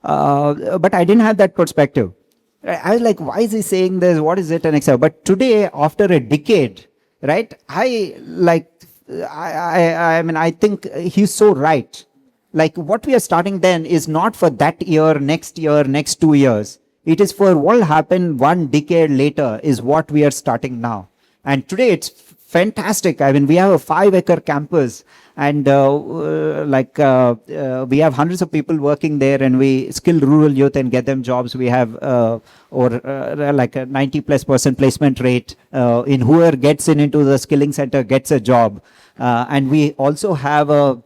But I didn't have that perspective. I was like, why is he saying this? What is it? And etc. But today, after a decade, right? I mean, I think he's so right. Like, what we are starting then is not for that year, next 2 years. It is for what will happen 1 decade later is what we are starting now. And today it's fantastic. I mean, we have a 5-acre campus, and we have hundreds of people working there, and we skill rural youth and get them jobs. We have like a 90+% placement rate. In whoever gets into the skilling center gets a job. And we also have a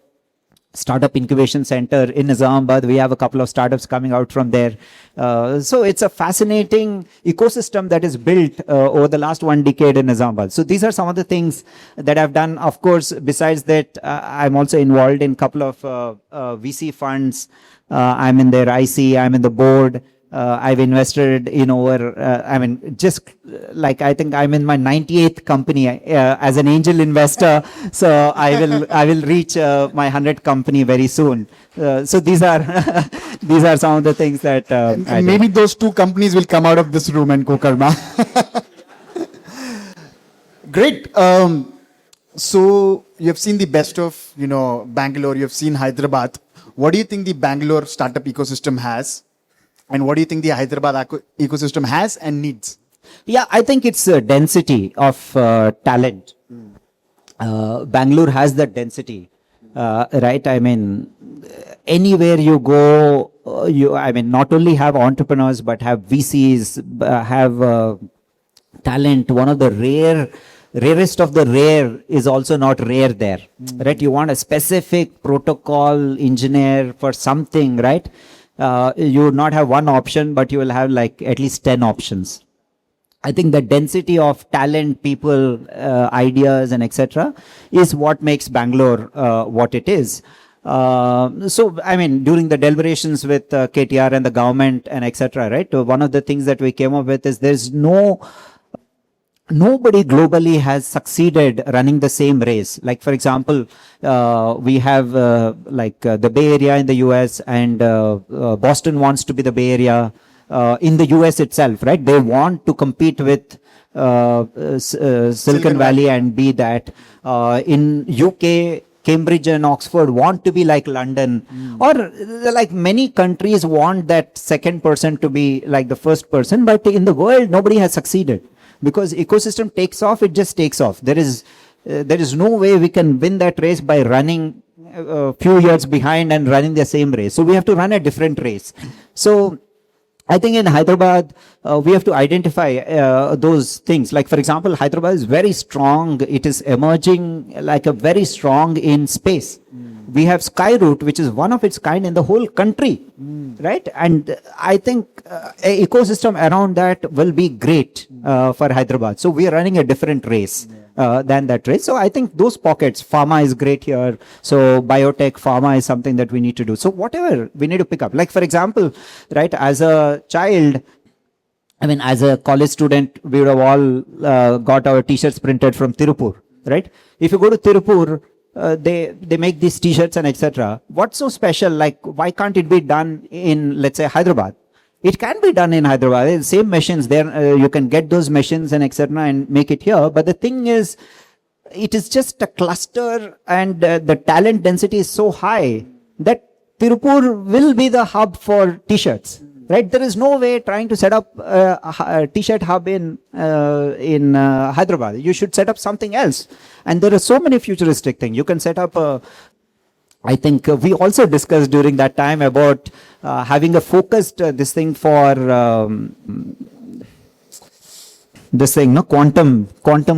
startup incubation center in Nizamabad. We have a couple of startups coming out from there. So it's a fascinating ecosystem that is built over the last 1 decade in Nizamabad. So these are some of the things that I've done. Of course, besides that, I'm also involved in a couple of VC funds. I'm in their IC, I'm in the board. I've invested in over, I think I'm in my 98th company as an angel investor. So I will reach my 100th company very soon. So these are some of the things that maybe those 2 companies will come out of this room and go karma. Great. So you have seen the best of, Bangalore. You have seen Hyderabad. What do you think the Bangalore startup ecosystem has? And what do you think the Hyderabad ecosystem has and needs? Yeah, I think it's a density of talent. Bangalore has that density, right? I mean, anywhere you go, not only have entrepreneurs, but have VCs, have talent. One of the rarest of the rare is also not rare there, right? You want a specific protocol engineer for something, right? You would not have one option, but you will have like at least 10 options. I think the density of talent, people, ideas, and etc. is what makes Bangalore what it is. So, I mean, during the deliberations with KTR and the government and etc., right? One of the things that we came up with is nobody globally has succeeded running the same race. Like, for example, we have the Bay Area in the US, and Boston wants to be the Bay Area in the US itself, right? They want to compete with Silicon Valley and be that. In UK, Cambridge and Oxford want to be like London, or like many countries want that second person to be like the first person, but in the world, nobody has succeeded. Because ecosystem takes off, it just takes off. There is no way we can win that race by running a few years behind and running the same race. So we have to run a different race. So I think in Hyderabad, we have to identify those things. Like, for example, Hyderabad is very strong. It is emerging like a very strong in space. We have Skyroot, which is one of its kind in the whole country, right? And I think an ecosystem around that will be great for Hyderabad. So we are running a different race than that race. So I think those pockets, pharma is great here. So biotech, pharma is something that we need to do. So whatever we need to pick up. Like, for example, right, as a child, I mean, as a college student, we would have all got our t-shirts printed from Tirupur, right? If you go to Tirupur, they make these t-shirts and etc. What's so special? Like, why can't it be done in, let's say, Hyderabad? It can be done in Hyderabad. Same machines there. You can get those machines and etc. and make it here. But the thing is, it is just a cluster, and the talent density is so high that Tirupur will be the hub for t-shirts. Right? There is no way trying to set up a t-shirt hub in Hyderabad. You should set up something else. And there are so many futuristic things. You can set up I think we also discussed during that time about having a focused this thing for this thing, no, quantum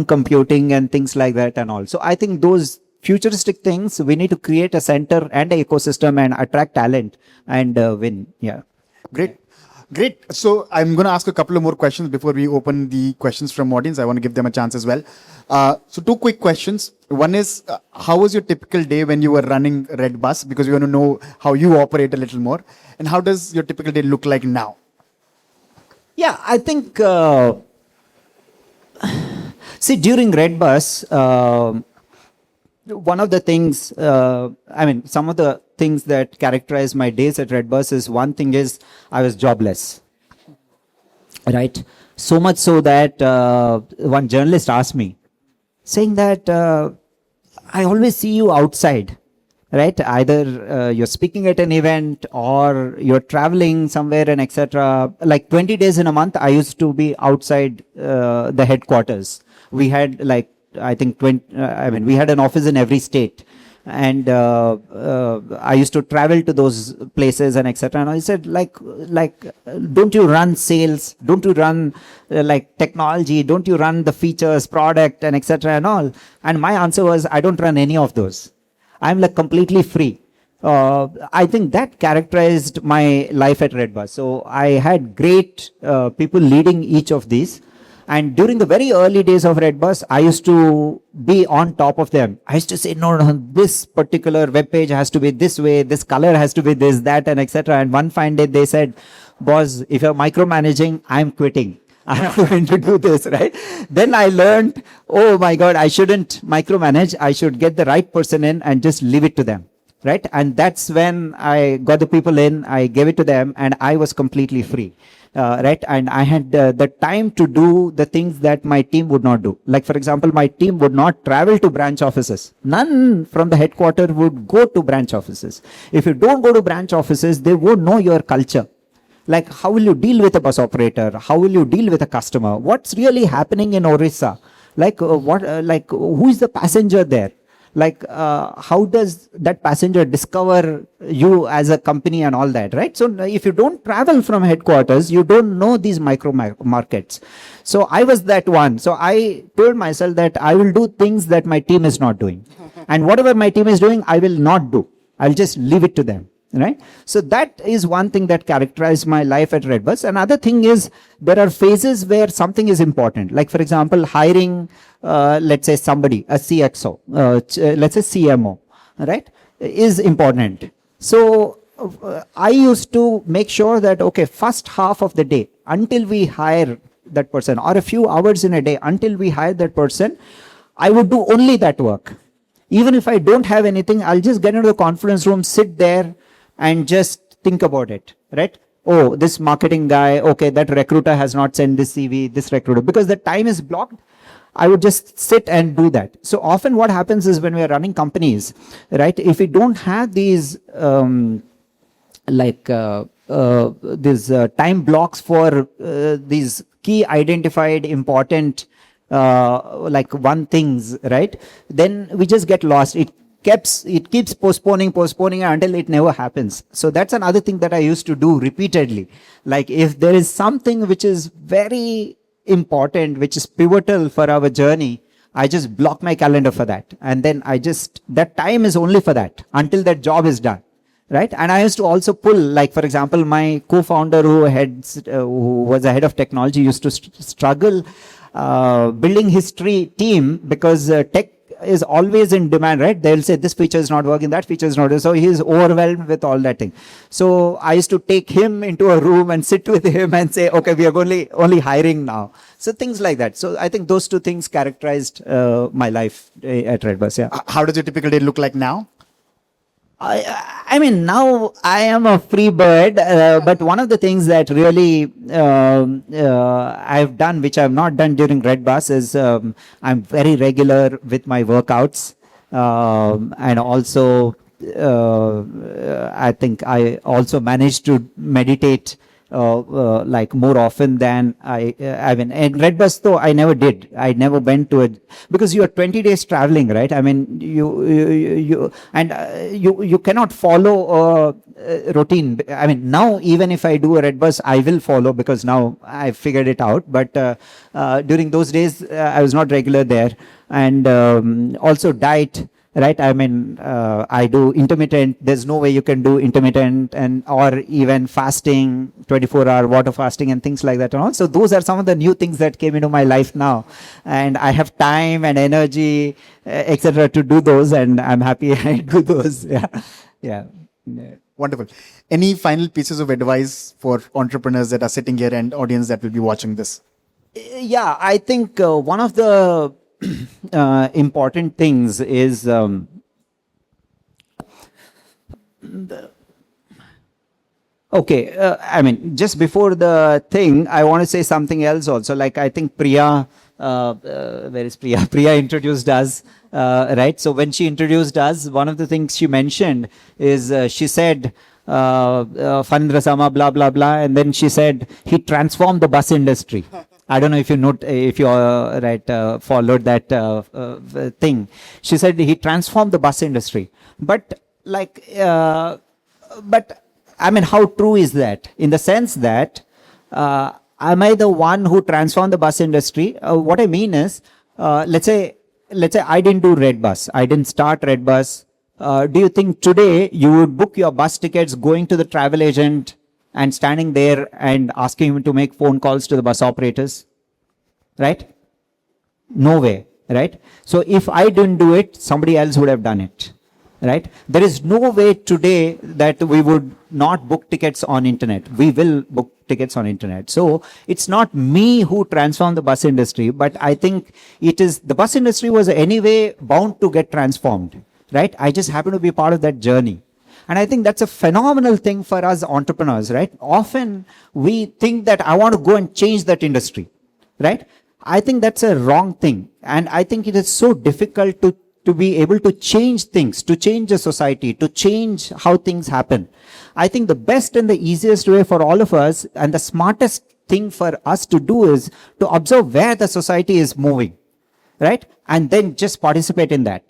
computing and things like that and all. So I think those futuristic things, we need to create a center and an ecosystem and attract talent and win. Yeah. Great. Great. So I'm going to ask a couple of more questions before we open the questions from audience. I want to give them a chance as well. So two quick questions. One is, how was your typical day when you were running RedBus? Because we want to know how you operate a little more. And how does your typical day look like now? Yeah, I think, see, during RedBus, one of the things, some of the things that characterize my days at RedBus is, one thing is I was jobless, right? So much so that one journalist asked me, saying that I always see you outside, right? Either you're speaking at an event or you're traveling somewhere and etc. Like 20 days in a month, I used to be outside the headquarters. We had like, I think we had an office in every state, and I used to travel to those places and etc. And I said, don't you run sales? Don't you run like technology? Don't you run the features, product, and etc. and all? And my answer was, I don't run any of those. I'm like completely free. I think that characterized my life at RedBus. So I had great people leading each of these. And during the very early days of RedBus, I used to be on top of them. I used to say, no, this particular web page has to be this way, this color has to be this, that, and etc. And one fine day they said, boss, if you're micromanaging, I'm quitting. I'm not going to do this, right? Then I learned, oh my God, I shouldn't micromanage. I should get the right person in and just leave it to them, right? And that's when I got the people in, I gave it to them, and I was completely free. Right, and I had the time to do the things that my team would not do. Like, for example, my team would not travel to branch offices. None from the headquarters would go to branch offices. If you don't go to branch offices, they won't know your culture. Like, how will you deal with a bus operator? How will you deal with a customer? What's really happening in Orissa? Like, who is the passenger there? Like, how does that passenger discover you as a company and all that, right? So if you don't travel from headquarters, you don't know these micro markets. So I was that one. So I told myself that I will do things that my team is not doing. And whatever my team is doing, I will not do. I'll just leave it to them. Right? So that is one thing that characterized my life at RedBus. Another thing is, there are phases where something is important. Like, for example, hiring, let's say somebody, a CXO, let's say CMO, right, is important. So I used to make sure that, okay, first half of the day, until we hire that person, or a few hours in a day, until we hire that person, I would do only that work. Even if I don't have anything, I'll just get into the conference room, sit there, and just think about it, right? Oh, this marketing guy, okay, that recruiter has not sent this CV, this recruiter, because the time is blocked. I would just sit and do that. So often what happens is, when we are running companies, right, if we don't have these time blocks for these key identified important one things, right, then we just get lost. It keeps postponing until it never happens. So that's another thing that I used to do repeatedly. Like, if there is something which is very important, which is pivotal for our journey, I just block my calendar for that. And then that time is only for that until that job is done. Right. And I used to also pull, like, for example, my co-founder who was the head of technology used to struggle building his team, because tech is always in demand, right? They'll say this feature is not working, that feature is not working. So he's overwhelmed with all that thing. So I used to take him into a room and sit with him and say, okay, we are only hiring now. So things like that. So I think those two things characterized my life at RedBus. Yeah. How does your typical day look like now? I mean, now I am a free bird, but one of the things that really I've done, which I've not done during RedBus, is I'm very regular with my workouts, and also I think I also managed to meditate like more often than I mean, and RedBus though I never did. I never went to it because you are 20 days traveling, right? I mean, you cannot follow a routine. I mean, now even if I do a RedBus, I will follow because now I figured it out. But during those days, I was not regular there, and also diet. Right, I mean, I do intermittent. There's no way you can do intermittent and or even fasting, 24-hour water fasting and things like that. And all. So those are some of the new things that came into my life now, and I have time and energy, etc., to do those, and I'm happy I do those. Yeah, yeah. Wonderful. Any final pieces of advice for entrepreneurs that are sitting here and audience that will be watching this? Yeah, I think one of the important things is okay. I mean, just before the thing, I want to say something else also. Like, I think Priya, where is Priya? Priya introduced us, right? So when she introduced us, one of the things she mentioned is she said, Phanindra Sama, blah, blah, blah. And then she said, he transformed the bus industry. I don't know if you followed that thing. She said he transformed the bus industry. But but I mean, how true is that? In the sense that, am I the one who transformed the bus industry? What I mean is, let's say I didn't do RedBus. I didn't start RedBus. Do you think today you would book your bus tickets going to the travel agent and standing there and asking him to make phone calls to the bus operators? Right? No way. Right? So if I didn't do it, somebody else would have done it. Right? There is no way today that we would not book tickets on internet. We will book tickets on internet. So it's not me who transformed the bus industry, but I think it is the bus industry was anyway bound to get transformed. Right? I just happen to be part of that journey. And I think that's a phenomenal thing for us entrepreneurs, right? Often we think that I want to go and change that industry, right? I think that's a wrong thing. And I think it is so difficult to be able to change things, to change a society, to change how things happen. I think the best and the easiest way for all of us and the smartest thing for us to do is to observe where the society is moving, right? And then just participate in that,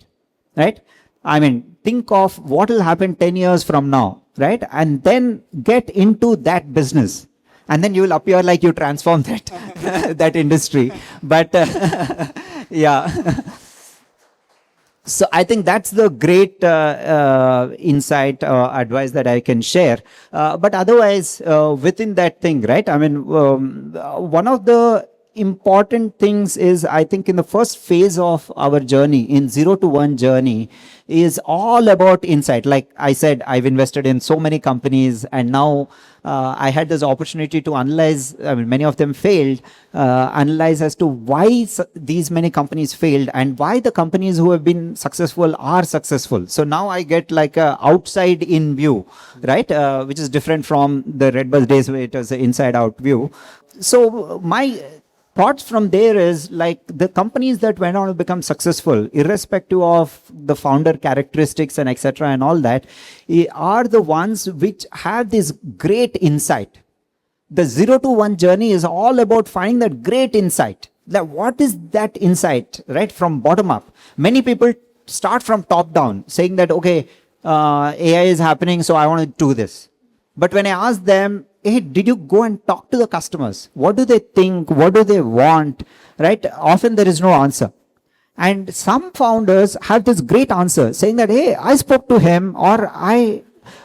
right? I mean, think of what will happen 10 years from now, right? And then get into that business. And then you will appear like you transform that, that industry. But yeah. So I think that's the great insight advice that I can share. But otherwise, within that thing, right? I mean, one of the important things is, I think, in the first phase of our journey, in 0 to 1 journey, is all about insight. Like I said, I've invested in so many companies, and now I had this opportunity to analyze. I mean, many of them failed. Analyze as to why these many companies failed and why the companies who have been successful are successful. So now I get like a outside in view, right? Which is different from the RedBus days where it was an inside out view. So my thoughts from there is, like, the companies that went on to become successful, irrespective of the founder characteristics and etc. and all that, are the ones which have this great insight. The 0 to 1 journey is all about finding that great insight. That what is that insight, right? From bottom up. Many people start from top down, saying that, okay, AI is happening, so I want to do this. But when I ask them, hey, did you go and talk to the customers? What do they think? What do they want? Right? Often there is no answer. And some founders have this great answer saying that, hey, I spoke to him, or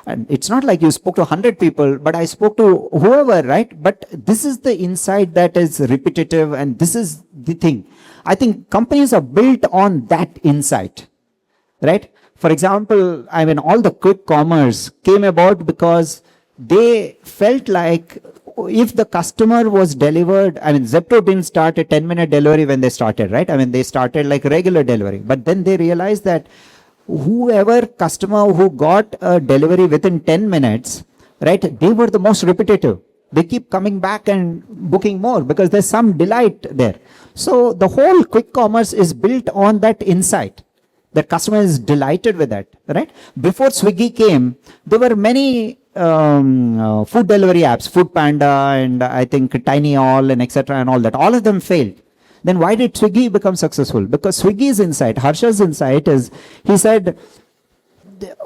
and it's not like you spoke to 100 people, but I spoke to whoever, right? But this is the insight that is repetitive, and this is the thing. I think companies are built on that insight, right? For example, I mean, all the quick commerce came about because they felt like if the customer was delivered, I mean, Zepto didn't start a 10-minute delivery when they started, right? I mean, they started like regular delivery. But then they realized that whoever customer who got a delivery within 10 minutes, right, they were the most repetitive. They keep coming back and booking more because there's some delight there. So the whole quick commerce is built on that insight. The customer is delighted with that, right? Before Swiggy came, there were many food delivery apps, Food Panda and I think Tiny All and etc. and all that, all of them failed. Then why did Swiggy become successful? Because Swiggy's insight, Harsha's insight is, he said,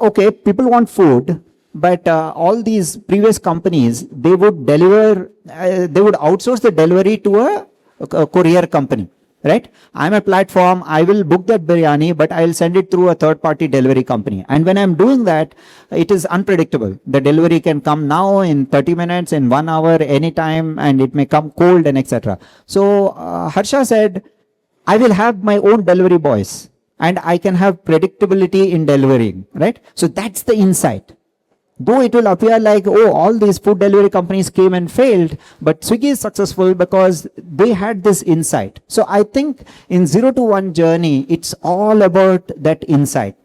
okay, people want food, but all these previous companies, they would deliver, they would outsource the delivery to a courier company, right? I'm a platform, I will book that biryani, but I'll send it through a third party delivery company. And when I'm doing that, it is unpredictable. The delivery can come now in 30 minutes, in 1 hour, anytime, and it may come cold and etc. So Harsha said, I will have my own delivery boys and I can have predictability in delivering, right? So that's the insight. Though it will appear like, oh, all these food delivery companies came and failed, but Swiggy is successful because they had this insight. So I think in 0 to 1 journey, it's all about that insight.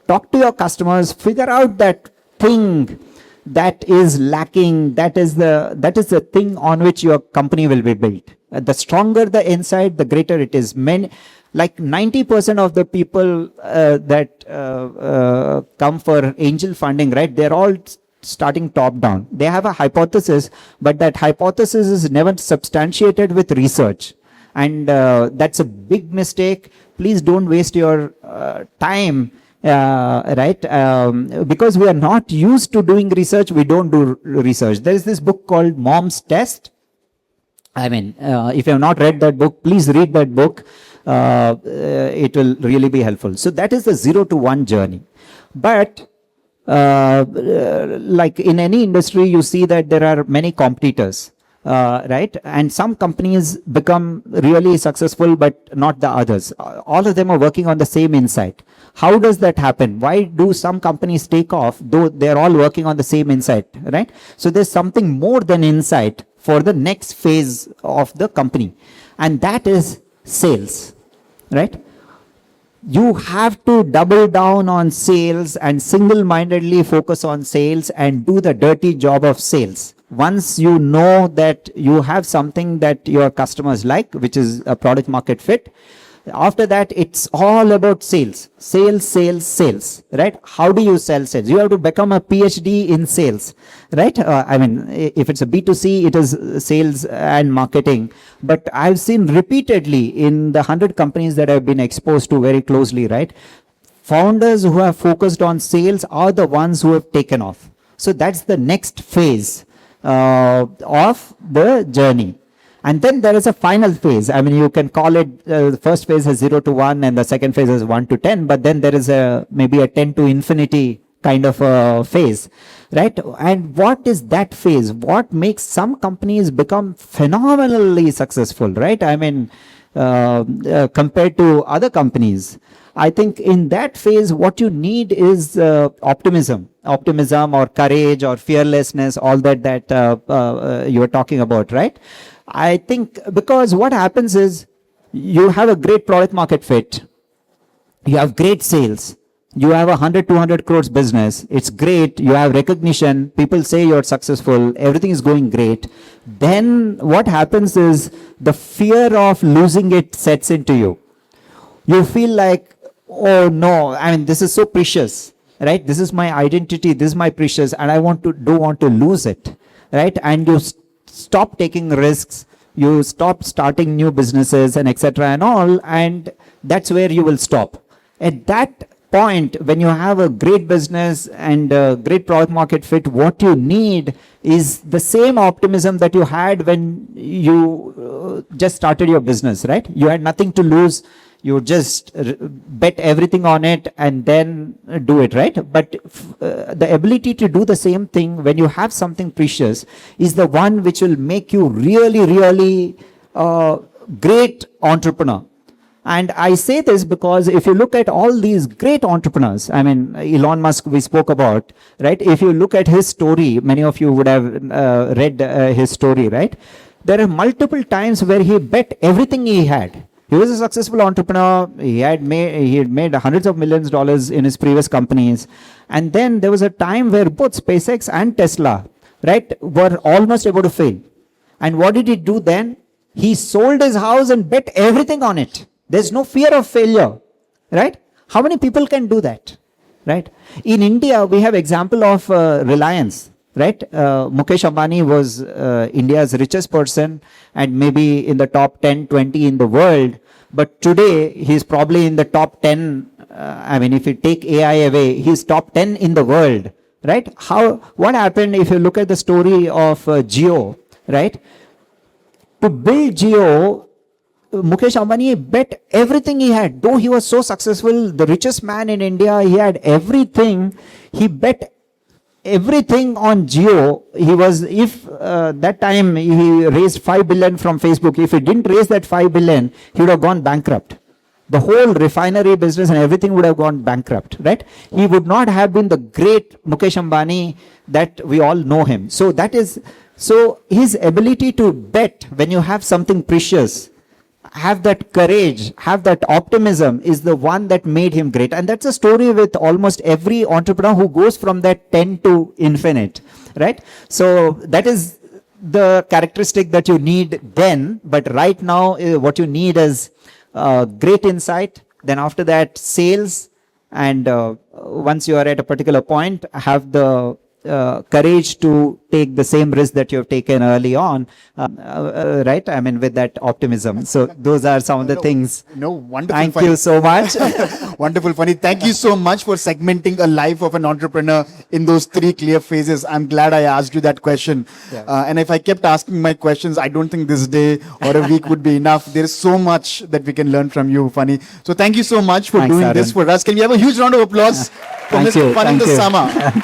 Talk to your customers, figure out that thing that is lacking, that is the thing on which your company will be built. The stronger the insight, the greater it is. Like 90% of the people that come for angel funding, right? They're all starting top down. They have a hypothesis, but that hypothesis is never substantiated with research. And that's a big mistake. Please don't waste your time, right? Because we are not used to doing research, we don't do research. There is this book called Mom's Test. I mean, if you have not read that book, please read that book. It will really be helpful. So that is the 0 to 1 journey. But like in any industry, you see that there are many competitors, right? And some companies become really successful, but not the others. All of them are working on the same insight. How does that happen? Why do some companies take off, though they're all working on the same insight, right? So there's something more than insight for the next phase of the company. And that is sales, right? You have to double down on sales and single-mindedly focus on sales and do the dirty job of sales. Once you know that you have something that your customers like, which is a product market fit, after that, it's all about sales, sales, right? How do you sell sales? You have to become a PhD in sales, right? I mean, if it's a B2C, it is sales and marketing. But I've seen repeatedly in the 100 companies that I've been exposed to very closely, right? Founders who have focused on sales are the ones who have taken off. So that's the next phase of the journey. And then there is a final phase. I mean, you can call it, the first phase is 0 to 1 and the second phase is 1 to 10, but then there is maybe a 10 to infinity kind of a phase, right? And what is that phase? What makes some companies become phenomenally successful, right? I mean, compared to other companies. I think in that phase, what you need is optimism or courage or fearlessness, all that you are talking about, right? I think because what happens is you have a great product market fit, you have great sales, you have 100, 200 crores business, it's great, you have recognition, people say you're successful, everything is going great. Then what happens is the fear of losing it sets into you. You feel like, oh no, I mean, this is so precious, right? This is my identity, this is my precious, and I don't want to lose it, right? And you stop taking risks, you stop starting new businesses and etc. and all, and that's where you will stop. At that point, when you have a great business and a great product market fit, what you need is the same optimism that you had when you just started your business, right? You had nothing to lose. You just bet everything on it and then do it, right? But the ability to do the same thing when you have something precious is the one which will make you really, really great entrepreneur. And I say this because if you look at all these great entrepreneurs, I mean, Elon Musk we spoke about, right? If you look at his story, many of you would have read his story, right? There are multiple times where he bet everything he had. He was a successful entrepreneur. He had made hundreds of millions of dollars in his previous companies. And then there was a time where both SpaceX and Tesla, right, were almost about to fail. And what did he do then? He sold his house and bet everything on it. There's no fear of failure, right? How many people can do that, right? In India, we have example of Reliance. right? Mukesh Ambani was India's richest person and maybe in the top 10, 20 in the world. But today, he's probably in the top 10. I mean, if you take AI away, he's top 10 in the world, right? What happened if you look at the story of Jio, right? To build Jio, Mukesh Ambani bet everything he had. Though he was so successful, the richest man in India, he had everything. He bet everything on Jio. He was, if that time he raised 5 billion from Facebook, if he didn't raise that 5 billion, he would have gone bankrupt. The whole refinery business and everything would have gone bankrupt, right? He would not have been the great Mukesh Ambani that we all know him. So that is, so his ability to bet when you have something precious, have that courage, have that optimism is the one that made him great. And that's a story with almost every entrepreneur who goes from that 10 to infinite, right? So that is the characteristic that you need then, but right now what you need is great insight. Then after that, sales. And once you are at a particular point, have the courage to take the same risk that you have taken early on, right? I mean, with that optimism. So those are some of the things. No, wonderful. Thank you so much. Wonderful, Phani. Thank you so much for segmenting a life of an entrepreneur in those 3 clear phases. I'm glad I asked you that question. Yeah. And if I kept asking my questions, I don't think this day or a week would be enough. There is so much that we can learn from you, Phani. So thank you so much for doing this for us. Can we have a huge round of applause for Mr. Phanindra Sama?